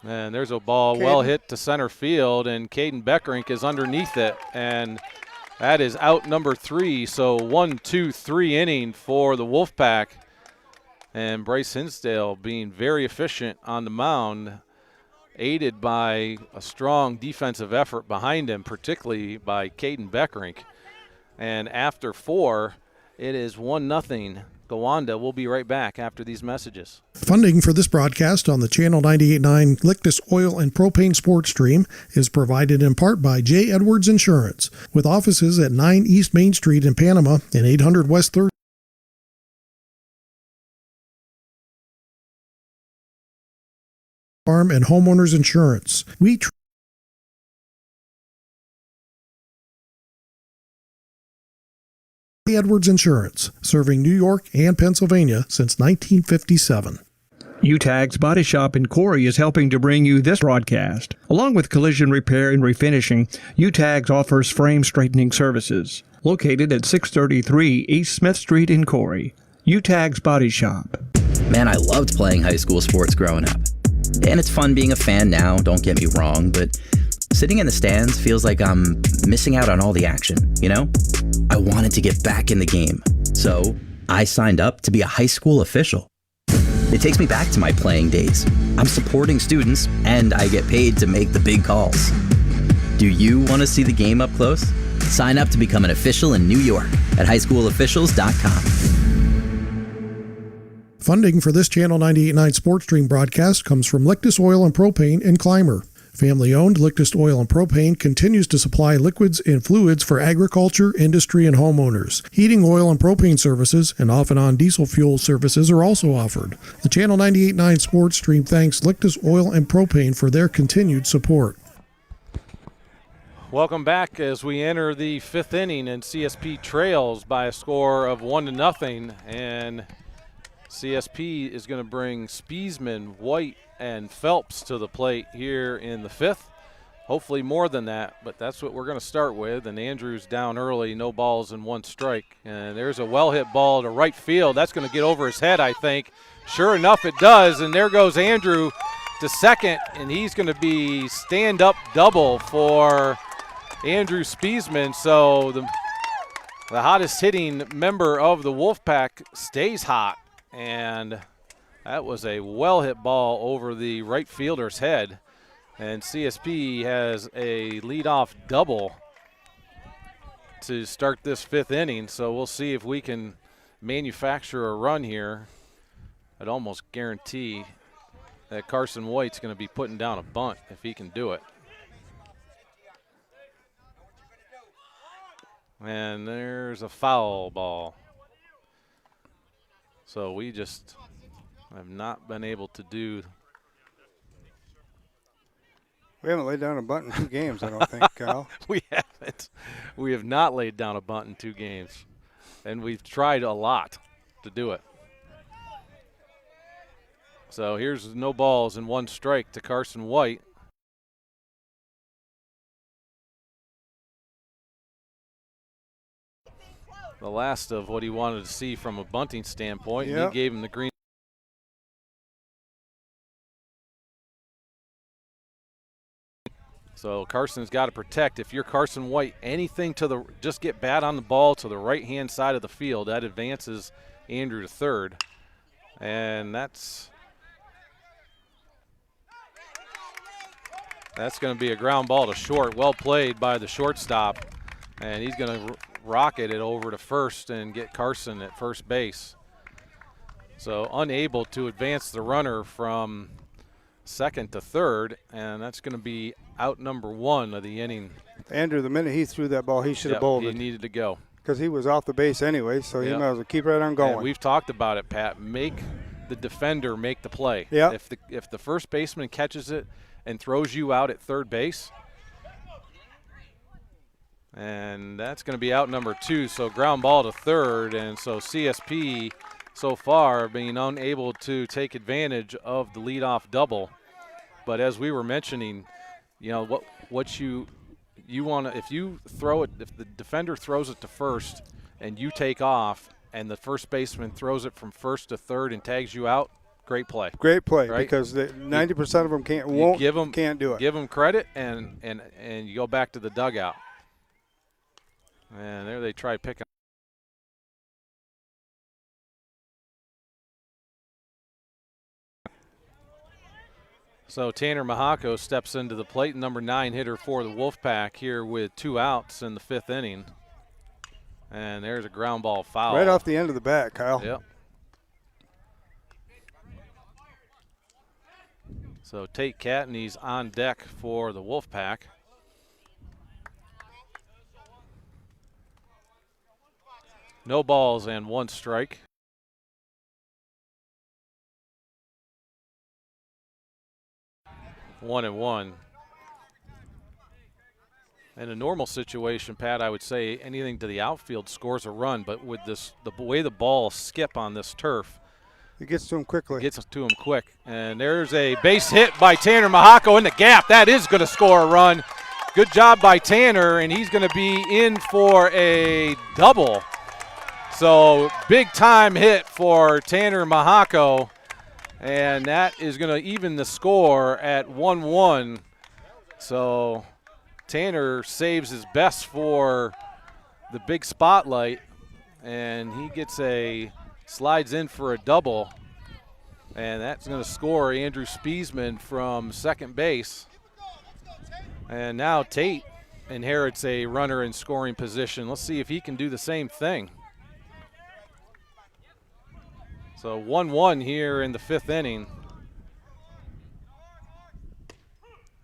And there's a ball well hit to center field, and Caden Beckerink is underneath it, and that is out number 3. So 1-2-3 inning for the Wolfpack, and Bryce Hinsdale being very efficient on the mound, aided by a strong defensive effort behind him, particularly by Caden Beckerink. And after 4, it is 1-0 Gowanda. We'll be right back after these messages. Funding for this broadcast on the Channel 98.9 Lictus Oil and Propane Sports Stream is provided in part by J. Edwards Insurance, with offices at 9 East Main Street in Panama and 800 West 3rd. Farm and Homeowners Insurance. Edwards Insurance, serving New York and Pennsylvania since 1957. Utegg's Body Shop in Corry is helping to bring you this broadcast. Along with collision repair and refinishing, Utegg offers frame straightening services. Located at 633 East Smith Street in Corry. Utegg's Body Shop. Man, I loved playing high school sports growing up. And it's fun being a fan now, don't get me wrong, but sitting in the stands feels like I'm missing out on all the action, you know? I wanted to get back in the game, so I signed up to be a high school official. It takes me back to my playing days. I'm supporting students, and I get paid to make the big calls. Do you want to see the game up close? Sign up to become an official in New York at highschoolofficials.com. Funding for this Channel 98.9 Sports Stream broadcast comes from Lictus Oil and Propane in Clymer. Family-owned Lictus Oil and Propane continues to supply liquids and fluids for agriculture, industry, and homeowners. Heating, oil, and propane services and off-and-on diesel fuel services are also offered. The Channel 98.9 Sports Stream thanks Lictus Oil and Propane for their continued support. Welcome back as we enter the 5th inning, and CSP trails by a score of 1-0, and CSP is going to bring Spiesman, White, and Phelps to the plate here in the 5th. Hopefully more than that, but that's what we're going to start with. And Andrews down early, no balls and 1 strike. And there's a well-hit ball to right field. That's going to get over his head, I think. Sure enough, it does, and there goes Andrew to second, and he's going to be stand-up double for Andrew Spiesman. So the hottest hitting member of the Wolfpack stays hot, and that was a well-hit ball over the right fielder's head. And CSP has a leadoff double to start this 5th inning, so we'll see if we can manufacture a run here. I'd almost guarantee that Carson White's going to be putting down a bunt if he can do it. And there's a foul ball. So we just have not been able to do. We haven't laid down a bunt in 2 games, I don't think, Kyle. We haven't. We have not laid down a bunt in 2 games. And we've tried a lot to do it. So here's no balls and 1 strike to Carson White. The last of what he wanted to see from a bunting standpoint. Yep. And he gave him the green. So Carson's got to protect. If you're Carson White, anything to the, just get bat on the ball to the right-hand side of the field. That advances Andrew to third. And that's going to be a ground ball to short. Well played by the shortstop. And he's going to rocket it over to first and get Carson at first base. So unable to advance the runner from second to third, and that's going to be out number 1 of the inning. Andrew, the minute he threw that ball, he should have bowled it. He needed to go. Because he was off the base anyway, so he might as well keep right on going. And we've talked about it, Pat. Make the defender make the play. Yeah. If the first baseman catches it and throws you out at third base, and that's going to be out number 2, so ground ball to third, and so CSP so far being unable to take advantage of the leadoff double. But as we were mentioning, you know, what you want to, if you throw it, if the defender throws it to first and you take off and the first baseman throws it from first to third and tags you out, great play. Great play, right? because 90% of them can't do it. Give them credit, and you go back to the dugout. And there they try picking. So Tanner Mahako steps into the plate, number 9 hitter for the Wolfpack here with 2 outs in the 5th inning. And there's a ground ball foul. Right off the end of the bat, Kyle. Yep. So Tate Catanese on deck for the Wolfpack. No balls and 1 strike. One and one. In a normal situation, Pat, I would say anything to the outfield scores a run, but with this, the way the ball skip on this turf, it gets to him quickly. Gets to him quick. And there's a base hit by Tanner Mahako in the gap. That is going to score a run. Good job by Tanner, and he's going to be in for a double. So big time hit for Tanner Mahako, and that is going to even the score at 1-1. So Tanner saves his best for the big spotlight, and he gets slides in for a double, and that's going to score Andrew Spiesman from second base. And now Tate inherits a runner in scoring position. Let's see if he can do the same thing. So 1-1 here in the 5th inning.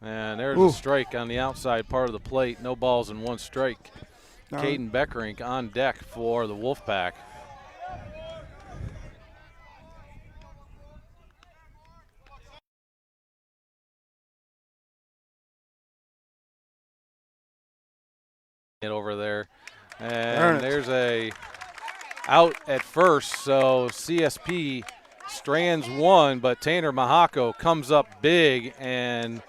And there's a strike on the outside part of the plate. No balls and 1 strike. Caden Beckerink on deck for the Wolfpack. over there. And there's a out at first, so CSP strands one, but Tanner Mahako comes up big and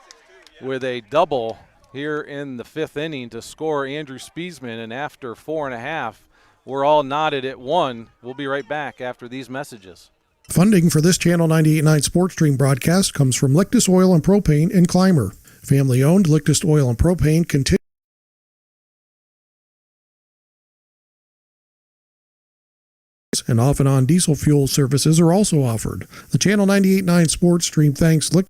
with a double here in the 5th inning to score Andrew Spiesman. And after 4.5, we're all knotted at 1. We'll be right back after these messages. Funding for this Channel 98.9 Sports Stream broadcast comes from Lictus Oil and Propane in Clymer. Family-owned Lictus Oil and Propane continues and off and on diesel fuel services are also offered. The Channel 98.9 Sports Stream thanks Lictus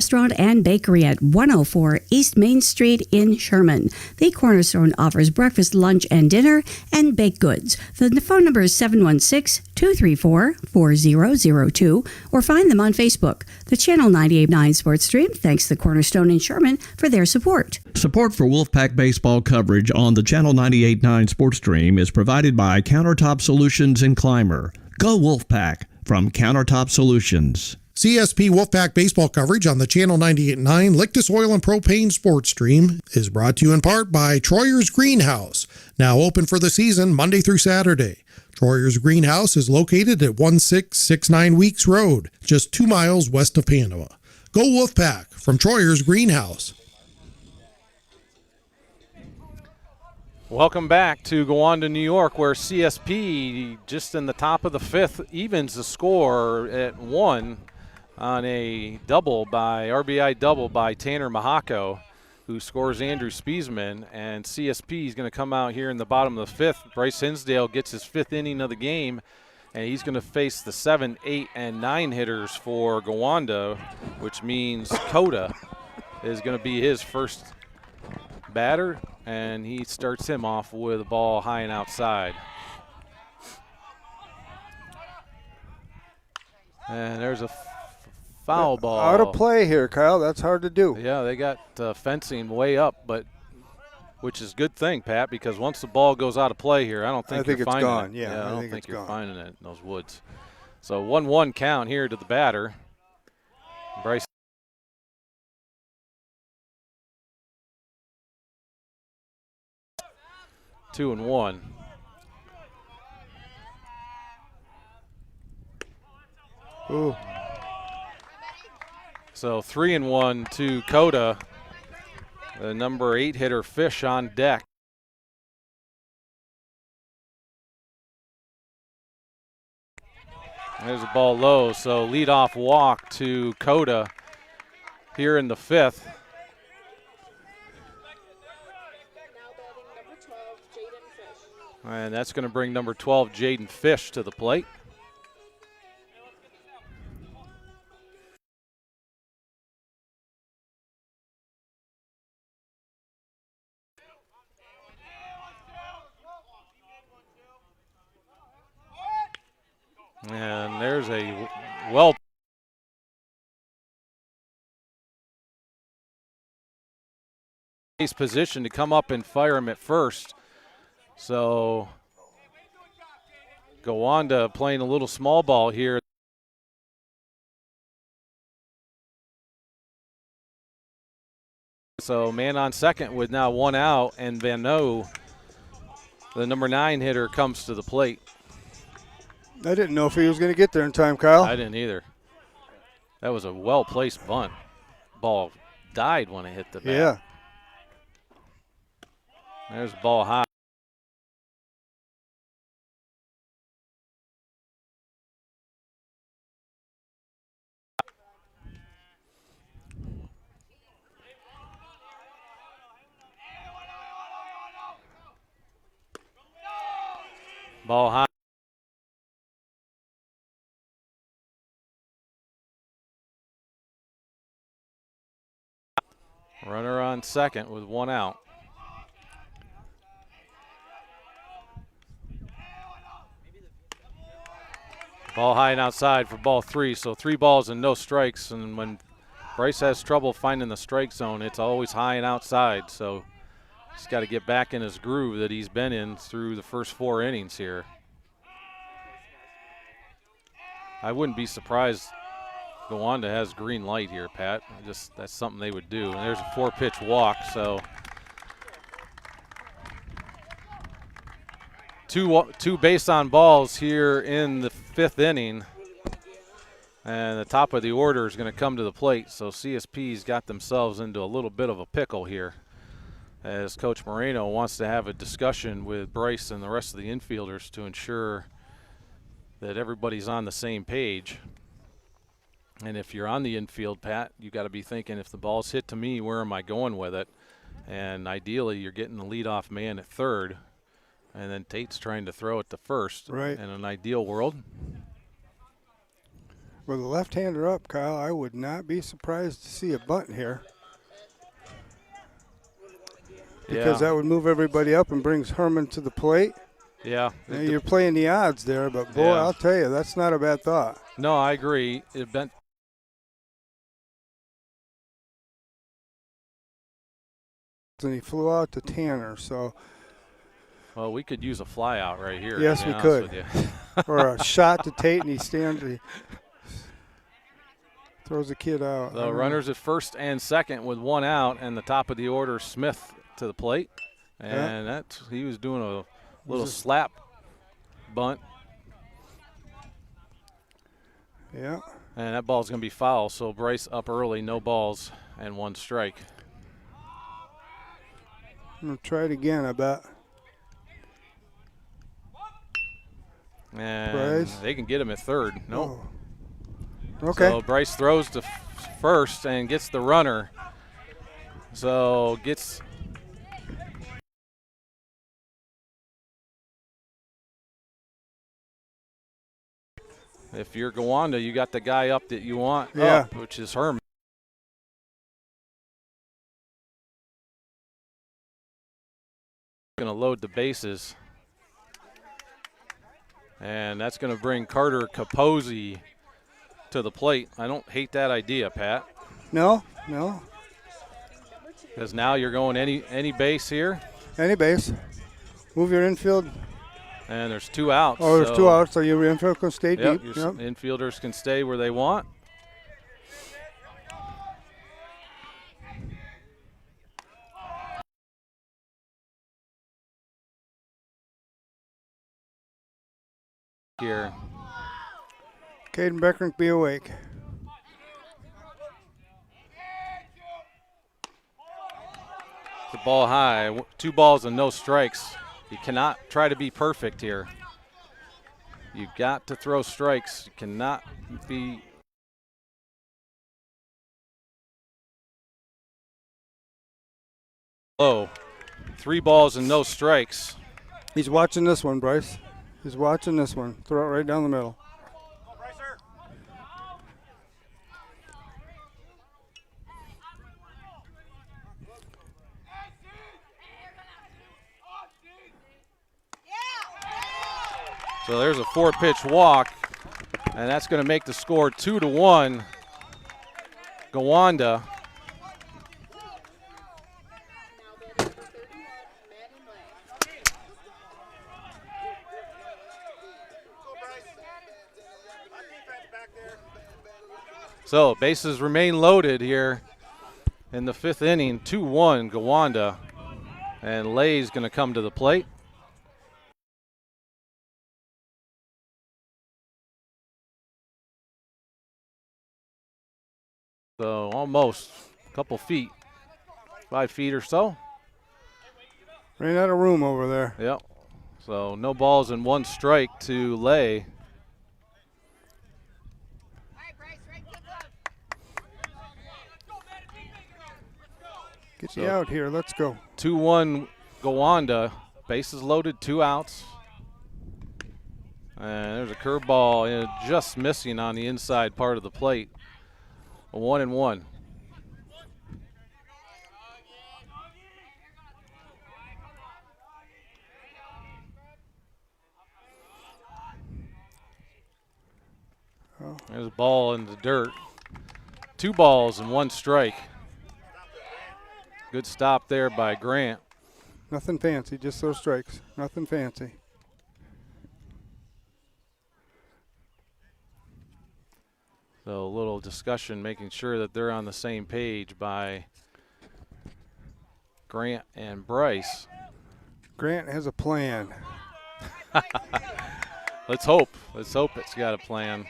Restaurant and Bakery at 104 East Main Street in Sherman. The Cornerstone offers breakfast, lunch, and dinner and baked goods. The phone number is 716-234-4002 or find them on Facebook. The Channel 98.9 Sports Stream thanks the Cornerstone in Sherman for their support. Support for Wolfpack baseball coverage on the Channel 98.9 Sports Stream is provided by Countertop Solutions in Clymer. Go Wolfpack from Countertop Solutions. CSP Wolfpack baseball coverage on the Channel 98.9 Lictus Oil and Propane Sports Stream is brought to you in part by Troyer's Greenhouse, now open for the season Monday through Saturday. Troyer's Greenhouse is located at 1669 Weeks Road, just 2 miles west of Panama. Go Wolfpack from Troyer's Greenhouse. Welcome back to Gowanda, New York, where CSP just in the top of the 5th evens the score at 1 on a RBI double by Tanner Mahako, who scores Andrew Spiesman. And CSP is going to come out here in the bottom of the 5th. Bryce Hinsdale gets his 5th inning of the game, and he's going to face the 7, 8, and 9 hitters for Gowanda, which means Coda is going to be his first batter, and he starts him off with a ball high and outside. And there's a foul ball. Out of play here, Kyle. That's hard to do. Yeah, they got fencing way up, which is a good thing, Pat, because once the ball goes out of play here, I think you're it's finding gone. it. Yeah, I don't think it's you're gone. finding it in those woods. So 1-1 count here to the batter. Bryce. Two and one. Ooh. So 3-1 to Coda. The number 8 hitter Fish on deck. There's a ball low, so leadoff walk to Coda here in the 5th. And that's going to bring number 12, Jaden Fish, to the plate. And there's a position to come up and fire him at first. So Gowanda playing a little small ball here. So man on second with now 1 out, and Van No, the number 9 hitter, comes to the plate. I didn't know if he was going to get there in time, Kyle. I didn't either. That was a well-placed bunt. Ball died when it hit the bat. Yeah. There's the ball high. Ball high. Runner on second with 1 out. Ball high and outside for ball 3, so 3 balls and no strikes. And when Bryce has trouble finding the strike zone, it's always high and outside. So he's got to get back in his groove that he's been in through the first 4 innings here. I wouldn't be surprised Gowanda has green light here, Pat. That's something they would do. And there's a 4-pitch walk, so two base on balls here in the 5th inning. And the top of the order is going to come to the plate, so CSP's got themselves into a little bit of a pickle here, as Coach Moreno wants to have a discussion with Bryce and the rest of the infielders to ensure that everybody's on the same page. And if you're on the infield, Pat, you got to be thinking, if the ball's hit to me, where am I going with it? And ideally, you're getting the leadoff man at third, and then Tate's trying to throw it to first. Right. In an ideal world. With a left-hander up, Kyle, I would not be surprised to see a bunt here. Because that would move everybody up and brings Herman to the plate. Yeah. Now, you're playing the odds there, but boy, I'll tell you, that's not a bad thought. No, I agree. And he flew out to Tanner, so. Well, we could use a fly out right here. Yes, we could. Or a shot to Tate, and he stands. He throws the kid out. The runners at first and second with 1 out, and the top of the order, Smith to the plate. And he was doing a little slap bunt. Yeah. And that ball's going to be foul, so Bryce up early, no balls, and 1 strike. I'm going to try it again, I bet. And Bryce. they can get him at third. Nope. Oh. Okay. So Bryce throws to first and gets the runner. So gets. If you're Gowanda, you got the guy up that you want up, which is Herman. Going to load the bases. And that's going to bring Carter Capozzi to the plate. I don't hate that idea, Pat. No. Because now you're going any base here. Any base. Move your infield. And there's 2 outs. Oh, there's 2 outs, so your infield can stay deep. Your infielders can stay where they want. Here. Caden Beckering, be awake. The ball high, 2 balls and no strikes. You cannot try to be perfect here. You've got to throw strikes. You cannot be. Low. 3 balls and no strikes. He's watching this one, Bryce. He's watching this one. Throw it right down the middle. So there's a 4-pitch walk, and that's going to make the score 2-1. Gowanda. So bases remain loaded here in the 5th inning. 2-1 Gowanda, and Lay's going to come to the plate. So almost a couple feet, 5 feet or so. Ran out of room over there. Yep. So no balls and 1 strike to Lay. Get you out here. Let's go. 2-1 Gowanda. Bases loaded, 2 outs. And there's a curveball just missing on the inside part of the plate. A 1-1. There's a ball in the dirt. 2 balls and 1 strike. Good stop there by Grant. Nothing fancy, just those strikes. Nothing fancy. So a little discussion, making sure that they're on the same page by Grant and Bryce. Grant has a plan. Let's hope. Let's hope it's got a plan.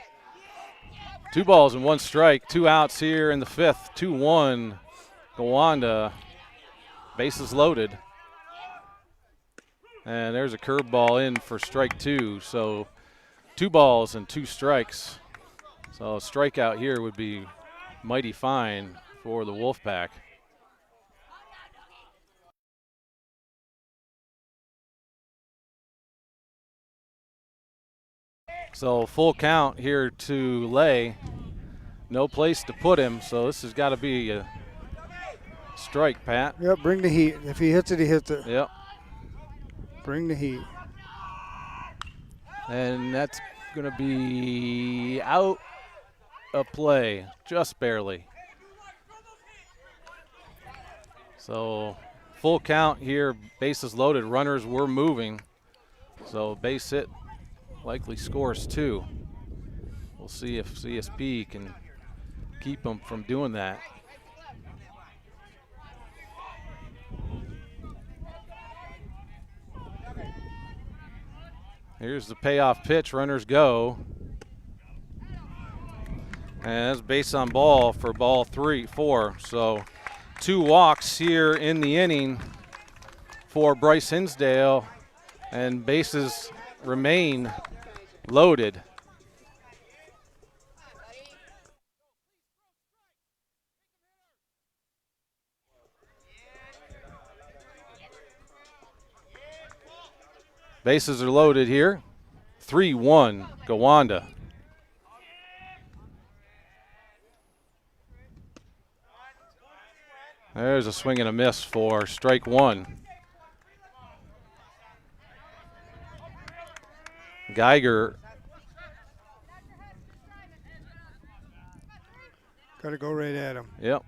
2 balls and 1 strike. 2 outs here in the 5th. 2-1. Gowanda. Bases loaded. And there's a curveball in for strike 2. So 2 balls and 2 strikes. So a strikeout here would be mighty fine for the Wolfpack. So full count here to Lay. No place to put him, so this has got to be a strike, Pat. Yep, bring the heat. If he hits it, he hits it. Yep. Bring the heat. And that's going to be out of play, just barely. So full count here, bases loaded, runners were moving. So base hit likely scores 2. We'll see if CSP can keep them from doing that. Here's the payoff pitch, runners go. And that's base on ball for ball 4. So 2 walks here in the inning for Bryce Hinsdale, and bases remain loaded. Bases are loaded here. 3-1, Gowanda. There's a swing and a miss for strike 1. Geiger. Got to go right at him. Yep.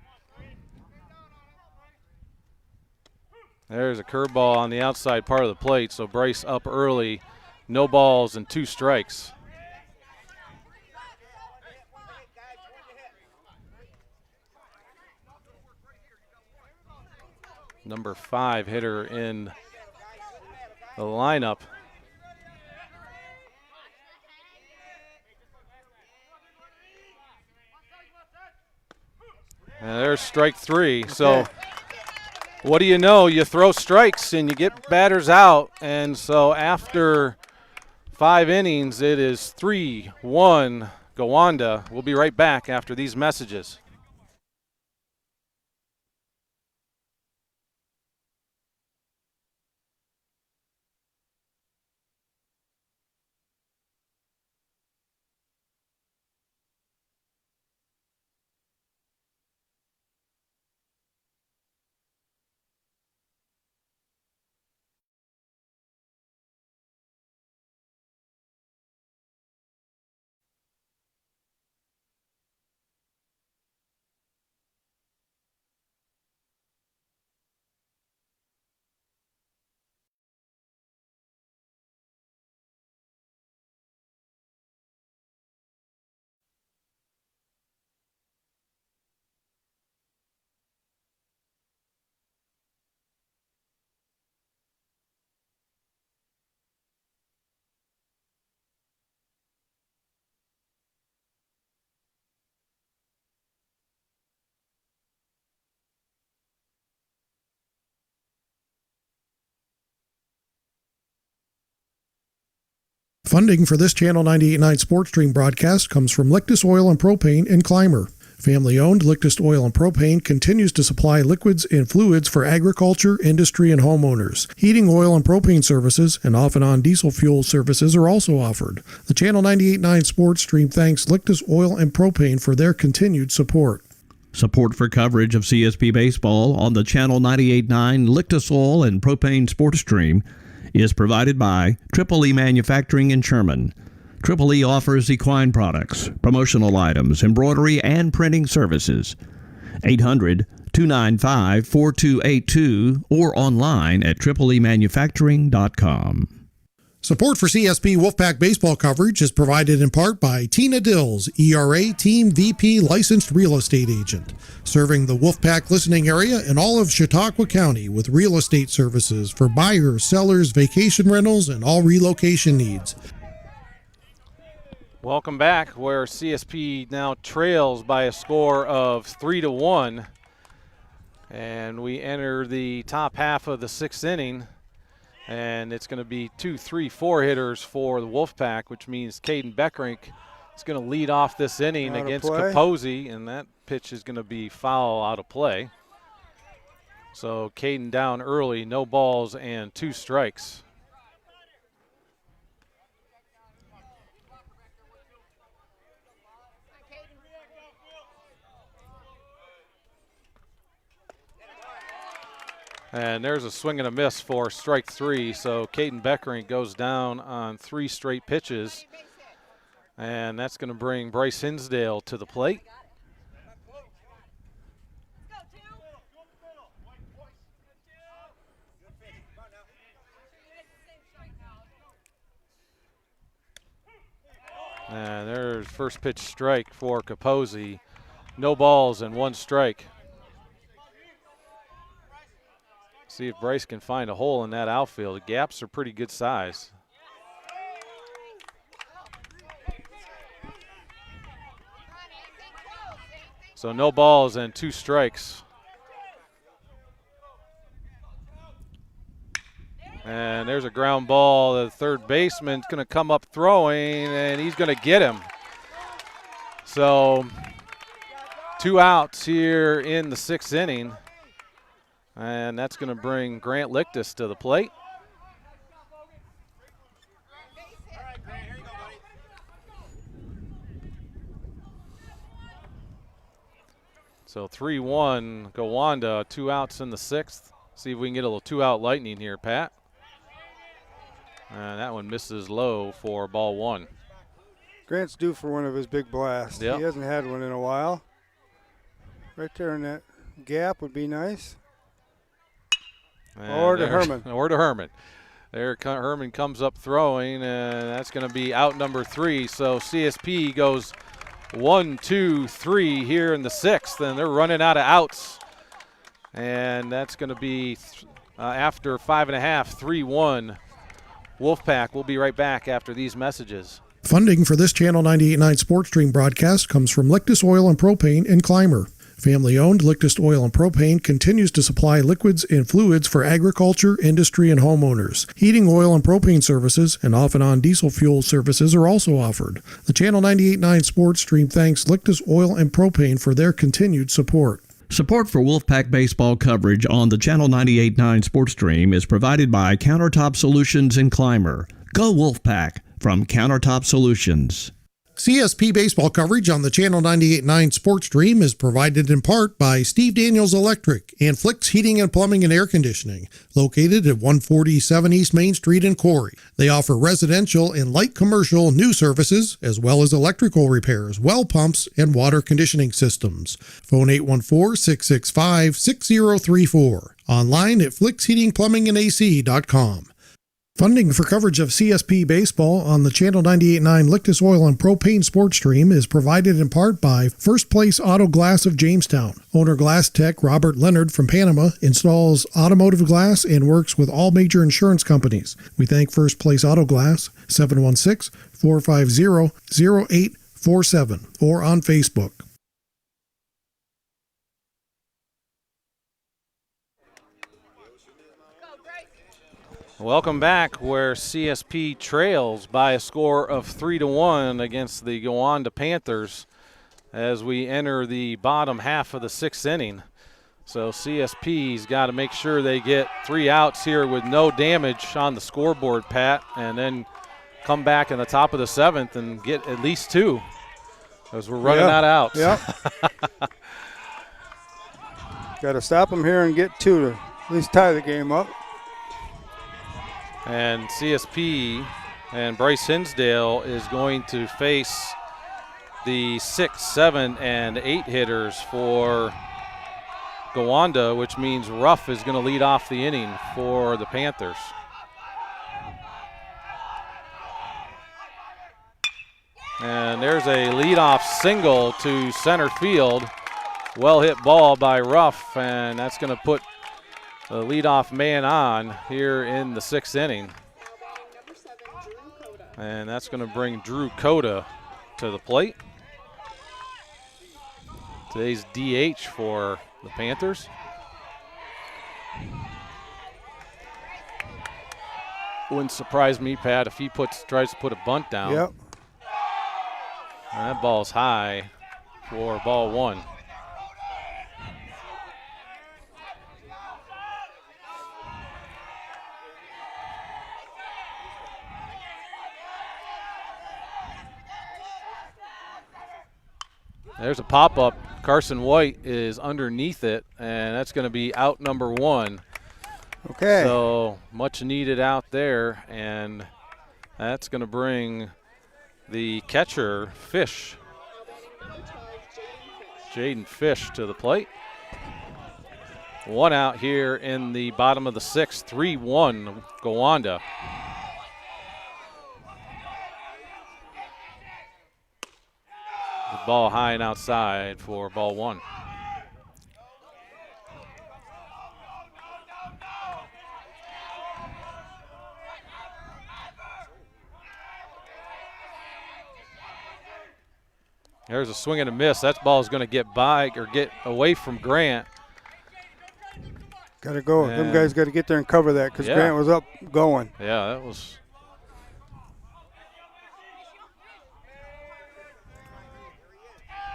There's a curveball on the outside part of the plate, so Bryce up early. No balls and 2 strikes. Number 5 hitter in the lineup. And there's strike 3. Okay. So what do you know? You throw strikes and you get batters out. And so after 5 innings, it is 3-1 Gowanda. We'll be right back after these messages. Funding for this Channel 98.9 Sports Stream broadcast comes from Lictus Oil and Propane in Clymer. Family-owned Lictus Oil and Propane continues to supply liquids and fluids for agriculture, industry, and homeowners. Heating oil and propane services and off-and-on diesel fuel services are also offered. The Channel 98.9 Sports Stream thanks Lictus Oil and Propane for their continued support. Support for coverage of CSP Baseball on the Channel 98.9 Lictus Oil and Propane Sports Stream is provided by Triple E Manufacturing in Sherman. Triple E offers equine products, promotional items, embroidery, and printing services. 800-295-4282 or online at tripleemanufacturing.com. Support for CSP Wolfpack baseball coverage is provided in part by Tina Dills, ERA Team VP licensed real estate agent, serving the Wolfpack listening area and all of Chautauqua County with real estate services for buyers, sellers, vacation rentals, and all relocation needs. Welcome back, where CSP now trails by a score of 3-1, and we enter the top half of the 6th inning. And it's going to be 2, 3, 4 hitters for the Wolfpack, which means Caden Beckrink is going to lead off this inning against Capozzi, and that pitch is going to be foul out of play. So Caden down early, no balls and 2 strikes. And there's a swing and a miss for strike 3. So Caden Beckrink goes down on 3 straight pitches. And that's going to bring Bryce Hinsdale to the plate. And there's first pitch strike for Capozzi. No balls and 1 strike. See if Bryce can find a hole in that outfield. The gaps are pretty good size. So no balls and 2 strikes. And there's a ground ball. The third baseman's going to come up throwing, and he's going to get him. So 2 outs here in the 6th inning. And that's going to bring Grant Lictus to the plate. So 3-1, Gowanda, 2 outs in the 6th. See if we can get a little 2-out lightning here, Pat. And that one misses low for ball 1. Grant's due for one of his big blasts. Yep. He hasn't had one in a while. Right there in that gap would be nice. And or to Herman. Or to Herman. There Herman comes up throwing, and that's going to be out number 3. So CSP goes 1, 2, 3 here in the 6th, and they're running out of outs. And that's going to be after 5.5, 3-1. Wolfpack. We'll be right back after these messages. Funding for this Channel 98.9 Sports Stream broadcast comes from Lictus Oil and Propane in Clymer. Family-owned Lictus Oil and Propane continues to supply liquids and fluids for agriculture, industry, and homeowners. Heating oil and propane services and off-and-on diesel fuel services are also offered. The Channel 98.9 Sports Stream thanks Lictus Oil and Propane for their continued support. Support for Wolfpack baseball coverage on the Channel 98.9 Sports Stream is provided by Countertop Solutions in Clymer. Go Wolfpack from Countertop Solutions. CSP baseball coverage on the Channel 98.9 Sports Stream is provided in part by Steve Daniels Electric and Flicks Heating and Plumbing and Air Conditioning, located at 147 East Main Street in Corry. They offer residential and light commercial new services, as well as electrical repairs, well pumps, and water conditioning systems. Phone 814-665-6034. Online at flicksheatingplumbingandac.com. Funding for coverage of CSP baseball on the Channel 98.9 Lictus Oil and Propane Sports Stream is provided in part by First Place Auto Glass of Jamestown. Owner Glass Tech Robert Leonard from Panama installs automotive glass and works with all major insurance companies. We thank First Place Auto Glass, 716-450-0847, or on Facebook. Welcome back, where CSP trails by a score of 3-1 against the Gowanda Panthers as we enter the bottom half of the 6th inning. So CSP's got to make sure they get 3 outs here with no damage on the scoreboard, Pat, and then come back in the top of the 7th and get at least 2, as we're running out of outs. Yeah. Got to stop them here and get 2 to at least tie the game up. And CSP and Bryce Hinsdale is going to face the 6, 7, and 8 hitters for Gowanda, which means Ruff is going to lead off the inning for the Panthers. And there's a leadoff single to center field. Well hit ball by Ruff, and that's going to put the leadoff man on here in the 6th inning. And that's going to bring Drew Cota to the plate. Today's DH for the Panthers. Wouldn't surprise me, Pat, if he tries to put a bunt down. Yep. And that ball's high for ball 1. There's a pop-up. Carson White is underneath it, and that's going to be out number 1. Okay. So much needed out there, and that's going to bring the catcher, Fish, Jaden Fish, to the plate. 1 out here in the bottom of the 6th, 3-1 Gowanda. The ball high and outside for ball 1. There's a swing and a miss. That ball is going to get by or get away from Grant. Got to go. Them guys got to get there and cover that because Grant was up going. Yeah, that was.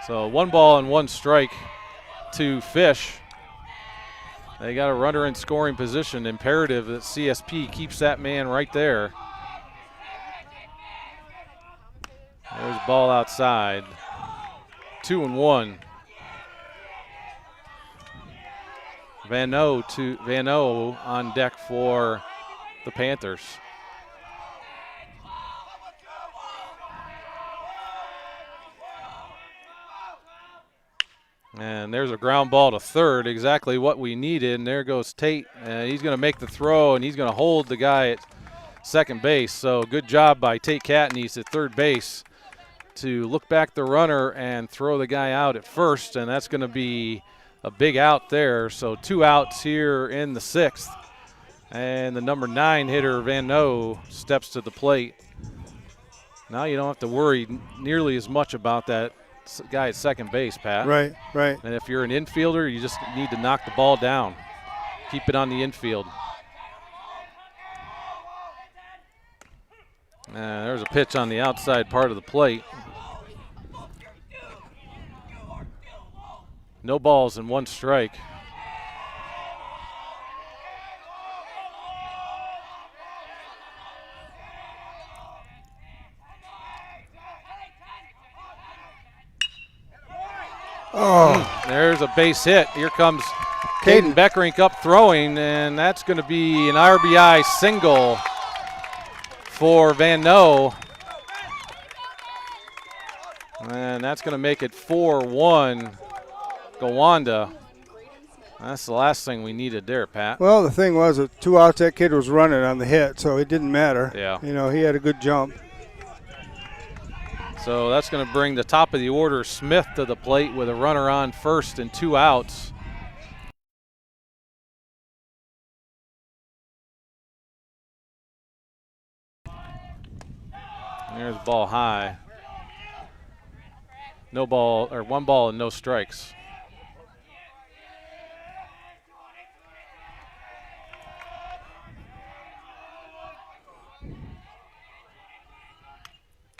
So 1 ball and 1 strike to Fish. They got a runner in scoring position. Imperative that CSP keeps that man right there. There's a ball outside. 2-1. Van O on deck for the Panthers. And there's a ground ball to third, exactly what we needed. And there goes Tate, and he's going to make the throw, and he's going to hold the guy at second base. So good job by Tate Catanese at third base to look back the runner and throw the guy out at first, and that's going to be a big out there. So 2 outs here in the 6th, and the number 9 hitter, Van No, steps to the plate. Now you don't have to worry nearly as much about that guy at second base, Pat. Right, right. And if you're an infielder, you just need to knock the ball down. Keep it on the infield. There's a pitch on the outside part of the plate. No balls and 1 strike. Oh. There's a base hit. Here comes Caden Beckrink up throwing, and that's going to be an RBI single for Van No. And that's going to make it 4-1 Gowanda. That's the last thing we needed there, Pat. Well, the thing was, 2 outs, that kid was running on the hit, so it didn't matter. Yeah. You know, he had a good jump. So that's going to bring the top of the order, Smith, to the plate with a runner on first and 2 outs. There's the ball high. No ball, or 1 ball and no strikes.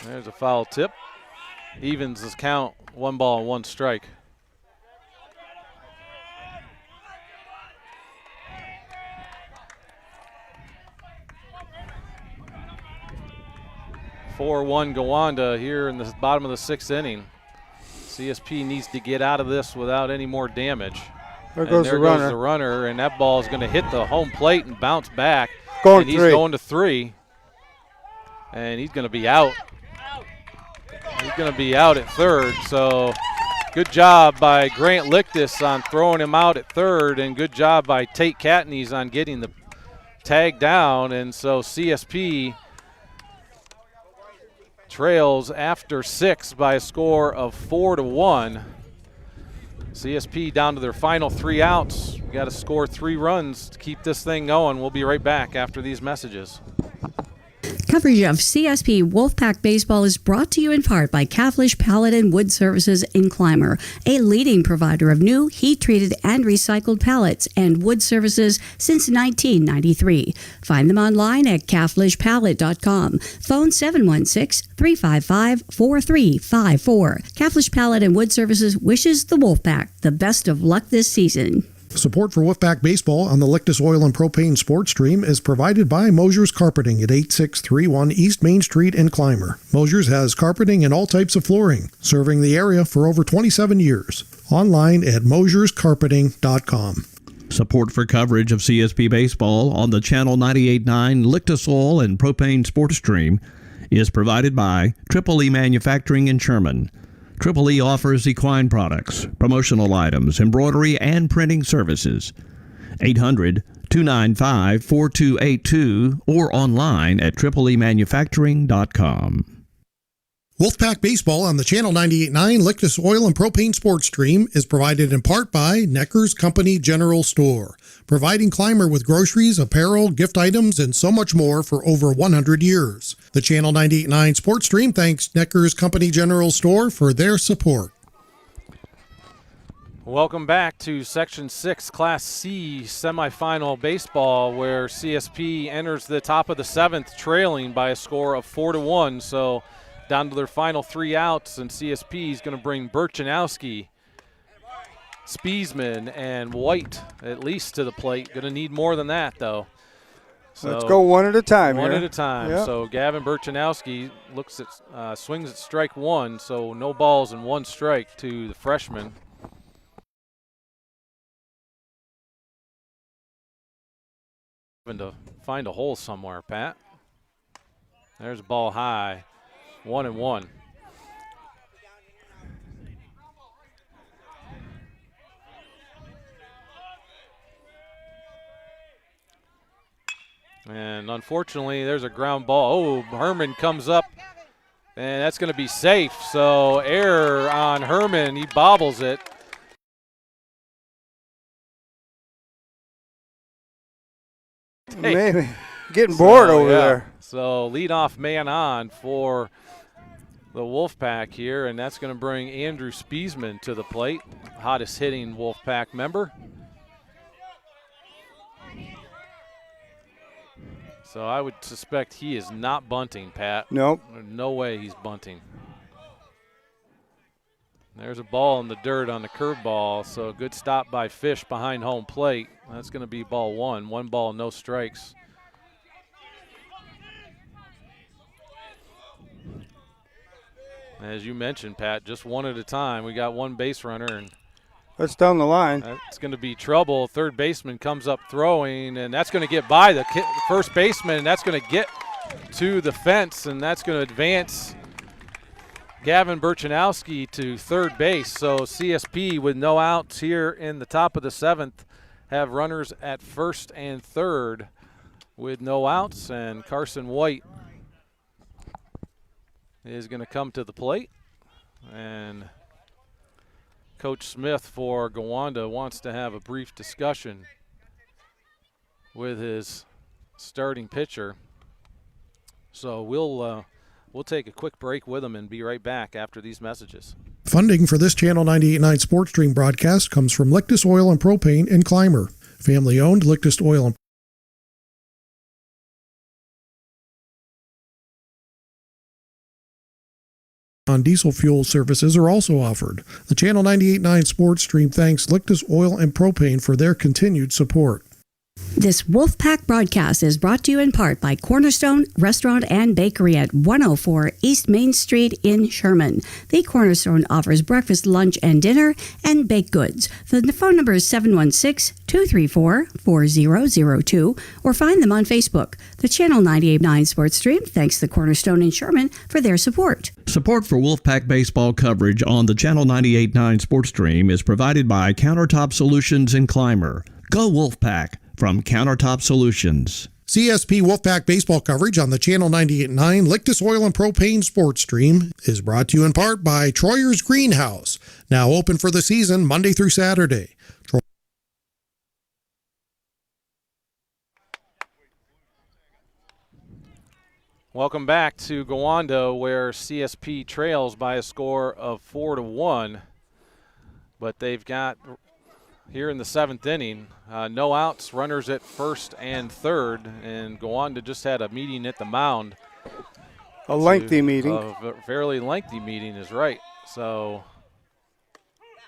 There's a foul tip. Evens his count, 1 ball and 1 strike. (4-1) Gowanda here in the bottom of the 6th inning. CSP needs to get out of this without any more damage. There goes the runner, and that ball is going to hit the home plate and bounce back. And he's going to 3, and he's going to be out. He's going to be out at third, so good job by Grant Lictus on throwing him out at third, and good job by Tate Catanese on getting the tag down. And so CSP trails after 6 by a score of 4-1. CSP down to their final 3 outs. We got to score 3 runs to keep this thing going. We'll be right back after these messages. Coverage of CSP Wolfpack Baseball is brought to you in part by Caflisch Pallet and Wood Services in Clymer, a leading provider of new, heat-treated, and recycled pallets and wood services since 1993. Find them online at caflischpallet.com. Phone 716-355-4354. Caflisch Pallet and Wood Services wishes the Wolfpack the best of luck this season. Support for Wolfpack Baseball on the Lictus Oil and Propane Sports Stream is provided by Mosher Carpeting at 8631 East Main Street in Clymer. Mosher's has carpeting and all types of flooring, serving the area for over 27 years. Online at mosherscarpeting.com. Support for coverage of CSP Baseball on the Channel 98.9 Lictus Oil and Propane Sports Stream is provided by Triple E Manufacturing in Sherman. Triple E offers equine products, promotional items, embroidery, and printing services. 800-295-4282 or online at tripleemanufacturing.com. Wolfpack Baseball on the Channel 98.9 Lictus Oil and Propane Sports Stream is provided in part by Necker's Company General Store, providing Clymer with groceries, apparel, gift items, and so much more for over 100 years. The Channel 98.9 Sports Stream thanks Necker's Company General Store for their support. Welcome back to Section 6 Class C semifinal baseball, where CSP enters the top of the 7th trailing by a score of 4-1. So down to their final 3 outs, and CSP is going to bring Burchanowski, Spiesman, and White at least to the plate. Going to need more than that, though. So let's go one at a time. One here. at a time. Yep. So Gavin Burchanowski looks at swings at strike 1, so no balls and 1 strike to the freshman. Having to find a hole somewhere, Pat. There's a ball high. 1-1. And unfortunately, there's a ground ball. Oh, Herman comes up, and that's going to be safe. So error on Herman. He bobbles it. Hey. Maybe getting bored over there. So leadoff man on for the Wolfpack here, and that's going to bring Andrew Spiesman to the plate, hottest hitting Wolfpack member. So I would suspect he is not bunting, Pat. Nope. No way he's bunting. There's a ball in the dirt on the curveball, so a good stop by Fish behind home plate. That's going to be ball 1. 1 ball, no strikes. As you mentioned, Pat, just one at a time. We got 1 base runner, and that's down the line. That's going to be trouble. Third baseman comes up throwing, and that's going to get by the first baseman, and that's going to get to the fence, and that's going to advance Gavin Burchanowski to third base. So CSP, with no outs here in the top of the 7th, have runners at first and third with no outs, and Carson White is going to come to the plate. And Coach Smith for Gowanda wants to have a brief discussion with his starting pitcher. So we'll take a quick break with him and be right back after these messages. Funding for this Channel 98.9 Sports Stream broadcast comes from Lictus Oil and Propane in Clymer. Family-owned Lictus Oil and on diesel fuel services are also offered. The Channel 98.9 Sports Stream thanks Lictus Oil and Propane for their continued support. This Wolfpack broadcast is brought to you in part by Cornerstone Restaurant and Bakery at 104 East Main Street in Sherman. The Cornerstone offers breakfast, lunch, and dinner, and baked goods. The phone number is 716-234-4002, or find them on Facebook. The Channel 98.9 Sports Stream thanks the Cornerstone in Sherman for their support. Support for Wolfpack baseball coverage on the Channel 98.9 Sports Stream is provided by Countertop Solutions in Clymer. Go Wolfpack! From Countertop Solutions. CSP Wolfpack Baseball coverage on the Channel 98.9 Lictus Oil and Propane Sports Stream is brought to you in part by Troyer's Greenhouse, now open for the season Monday through Saturday. Welcome back to Gowanda, where CSP trails by a score of 4-1, but they've got here in the 7th inning, no outs, runners at first and third, and Gowanda just had a meeting at the mound. A lengthy meeting. A fairly lengthy meeting is right. So,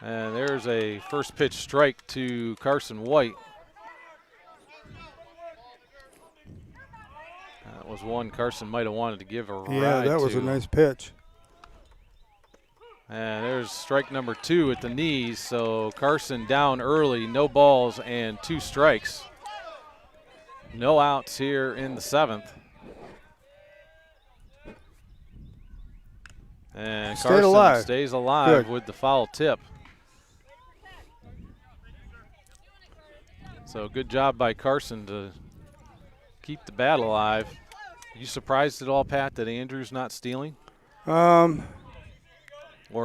and there's a first pitch strike to Carson White. That was one Carson might have wanted to give a ride to. Yeah, that was a nice pitch. And there's strike number 2 at the knees. So Carson down early, no balls and 2 strikes. No outs here in the 7th. And Carson stays alive Good. with the foul tip. So good job by Carson to keep the bat alive. You surprised at all, Pat, that Andrew's not stealing? Or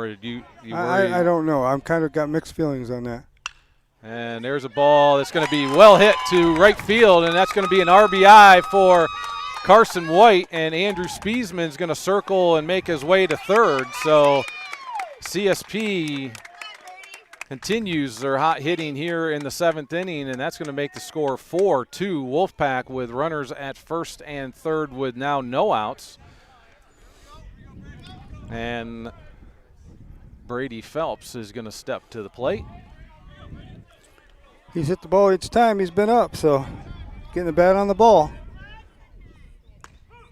did you worry? I don't know. I'm kind of got mixed feelings on that. And there's a ball that's going to be well hit to right field, and that's going to be an RBI for Carson White, and Andrew Spiesman's going to circle and make his way to third. So CSP continues their hot hitting here in the 7th inning, and that's going to make the score 4-2 Wolfpack, with runners at first and third with now no outs. And Brady Phelps is going to step to the plate. He's hit the ball each time he's been up, so getting the bat on the ball.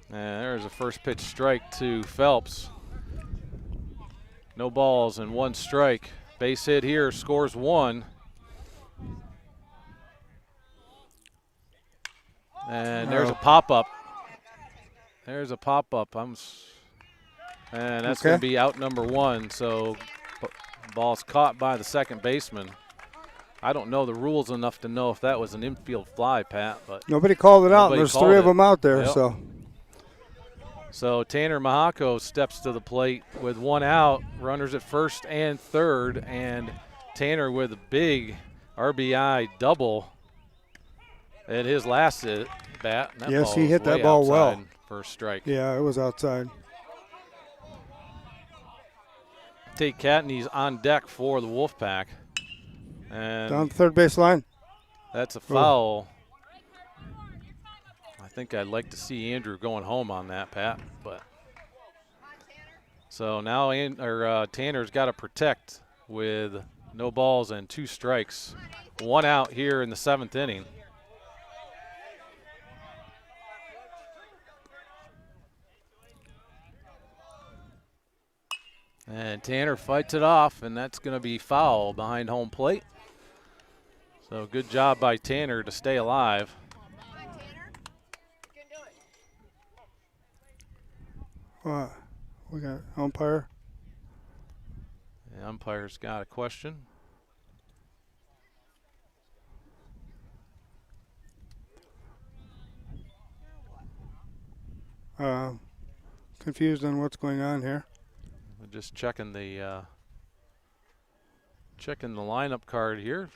And there's a first pitch strike to Phelps. No balls and 1 strike. Base hit here, scores 1. And there's a pop-up. There's a pop-up. And that's going to be out number 1. So ball's caught by the second baseman. I don't know the rules enough to know if that was an infield fly, Pat. But nobody called it out. There's 3 of them out there. Yep. So Tanner Mahako steps to the plate with 1 out, runners at first and third, and Tanner with a big RBI double at his last bat. Yes, he hit that ball well. First strike. Yeah, it was outside. Tate Catanese on deck for the Wolfpack. And down the third base line. That's a foul. I think I'd like to see Andrew going home on that, Pat. But so now Tanner's got to protect with no balls and 2 strikes. 1 out here in the 7th inning. And Tanner fights it off, and that's going to be foul behind home plate. So good job by Tanner to stay alive. We got umpire. The umpire's got a question. Confused on what's going on here. We're just checking the lineup card here.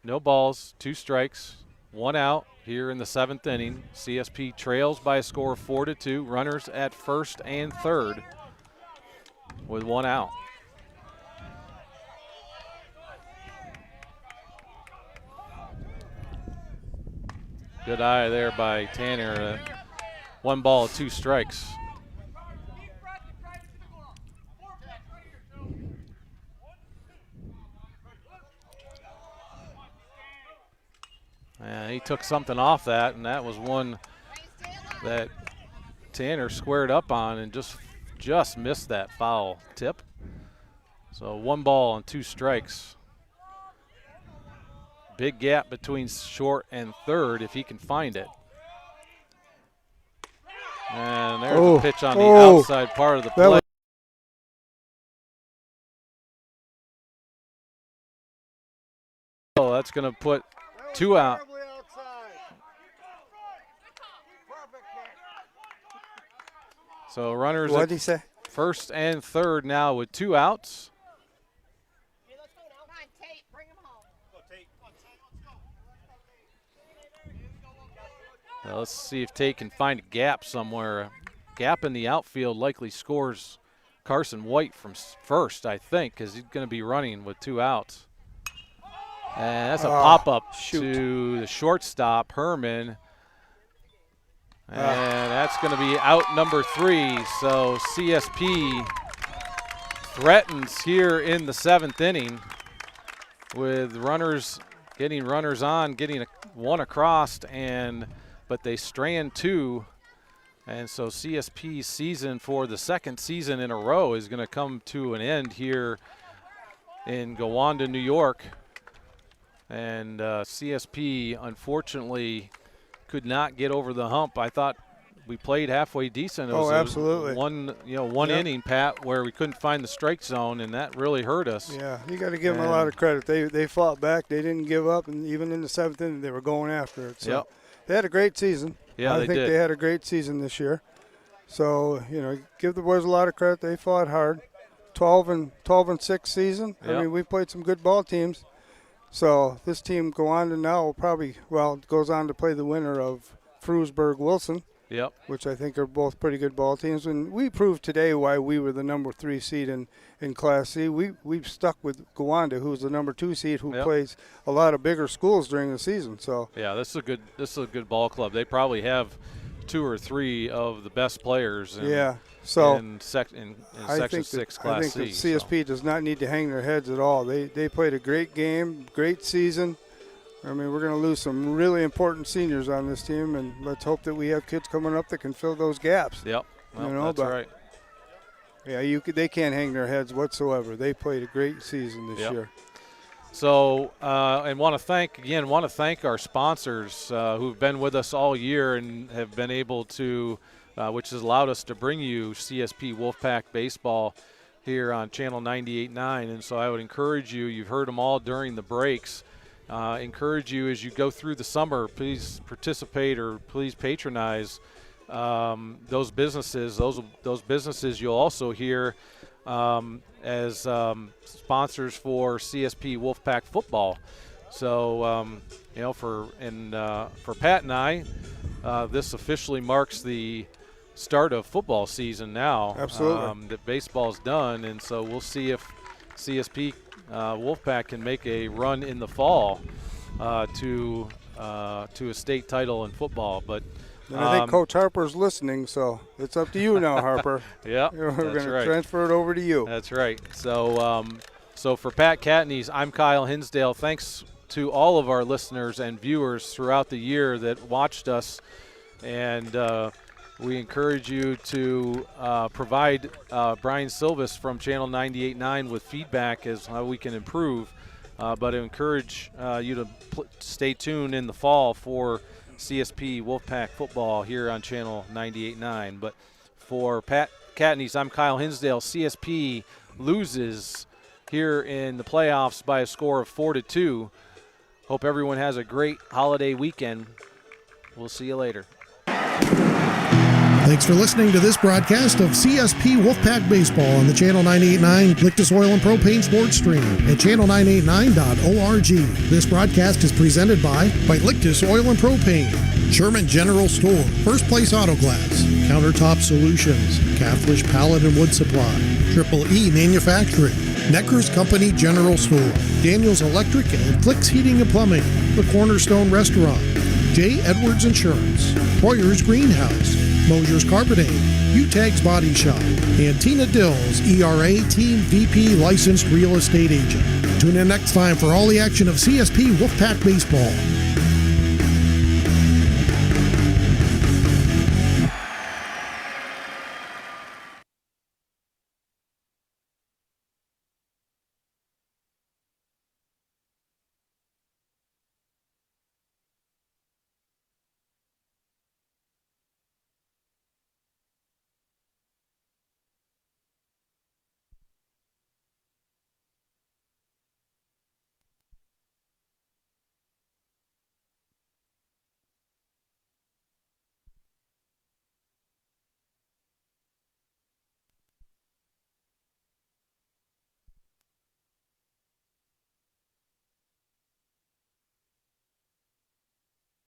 No balls, 2 strikes, 1 out here in the 7th inning. CSP trails by a score of 4-2. Runners at first and third with 1 out. Good eye there by Tanner. 1 ball, 2 strikes. And he took something off that, and that was one that Tanner squared up on and just missed that foul tip. So 1 ball and 2 strikes. Big gap between short and third if he can find it. And there's a pitch on the outside part of the plate. that's going to put 2 out. So runners What did he say? First and third now with 2 outs. Now let's see if Tate can find a gap somewhere. A gap in the outfield likely scores Carson White from first, I think, because he's going to be running with 2 outs. And that's a pop-up to the shortstop, Herman. And that's going to be out number 3. So CSP threatens here in the 7th inning with runners getting runners on, getting one across, but they strand 2. And so CSP's season for the 2nd season in a row is going to come to an end here in Gowanda, New York. And CSP, unfortunately, could not get over the hump. I thought we played halfway decent. It was absolutely. One inning, Pat, where we couldn't find the strike zone, and that really hurt us. Yeah, you got to give them a lot of credit. They fought back. They didn't give up, and even in the 7th inning, they were going after it. So they had a great season. Yeah, I think they had a great season this year. So, give the boys a lot of credit. They fought hard. 12-6 season. I mean, we played some good ball teams. So this team Gowanda now will probably, goes on to play the winner of Frewsburg-Wilson, which I think are both pretty good ball teams. And we proved today why we were the number 3 seed in Class C. We've stuck with Gowanda, who's the number 2 seed, who plays a lot of bigger schools during the season. So this is a good ball club. They probably have 2 or 3 of the best players. In Section 6 Class C. I think that CSP does not need to hang their heads at all. They played a great game, great season. I mean, we're going to lose some really important seniors on this team, and let's hope that we have kids coming up that can fill those gaps. That's right. Yeah, they can't hang their heads whatsoever. They played a great season this year. So, and want to thank our sponsors who've been with us all year and have been able to, which has allowed us to bring you CSP Wolfpack Baseball here on Channel 98.9. And so I would encourage you, you've heard them all during the breaks, encourage you as you go through the summer, please participate or please patronize those businesses. Those businesses you'll also hear as sponsors for CSP Wolfpack football. So for Pat and I, this officially marks the start of football season now. Absolutely. That baseball's done, and so we'll see if CSP Wolfpack can make a run in the fall to a state title in football. But and I think Coach Harper's listening, so it's up to you now, Harper. We're going to transfer it over to you. That's right. So, so for Pat Catanese, I'm Kyle Hinsdale. Thanks to all of our listeners and viewers throughout the year that watched us, and we encourage you to provide Brian Silvis from Channel 98.9 with feedback as how we can improve. But I encourage you to stay tuned in the fall for CSP Wolfpack football here on Channel 98.9. But for Pat Catanese, I'm Kyle Hinsdale. CSP loses here in the playoffs by a score of 4-2. Hope everyone has a great holiday weekend. We'll see you later. Thanks for listening to this broadcast of CSP Wolfpack Baseball on the Channel 98.9 Lictus Oil and Propane Sports Stream at channel989.org. This broadcast is presented by Lictus Oil and Propane, Sherman General Store, First Place Auto Glass, Countertop Solutions, Caflisch Pallet and Wood Supply, Triple E Manufacturing, Necker's Company General Store, Daniels Electric and Flicks Heating and Plumbing, The Cornerstone Restaurant, J. Edwards Insurance, Hoyer's Greenhouse, Mosher Carpeting, Utegg's Body Shop, and Tina Dills, ERA Team VP Licensed Real Estate Agent. Tune in next time for all the action of CSP Wolfpack Baseball.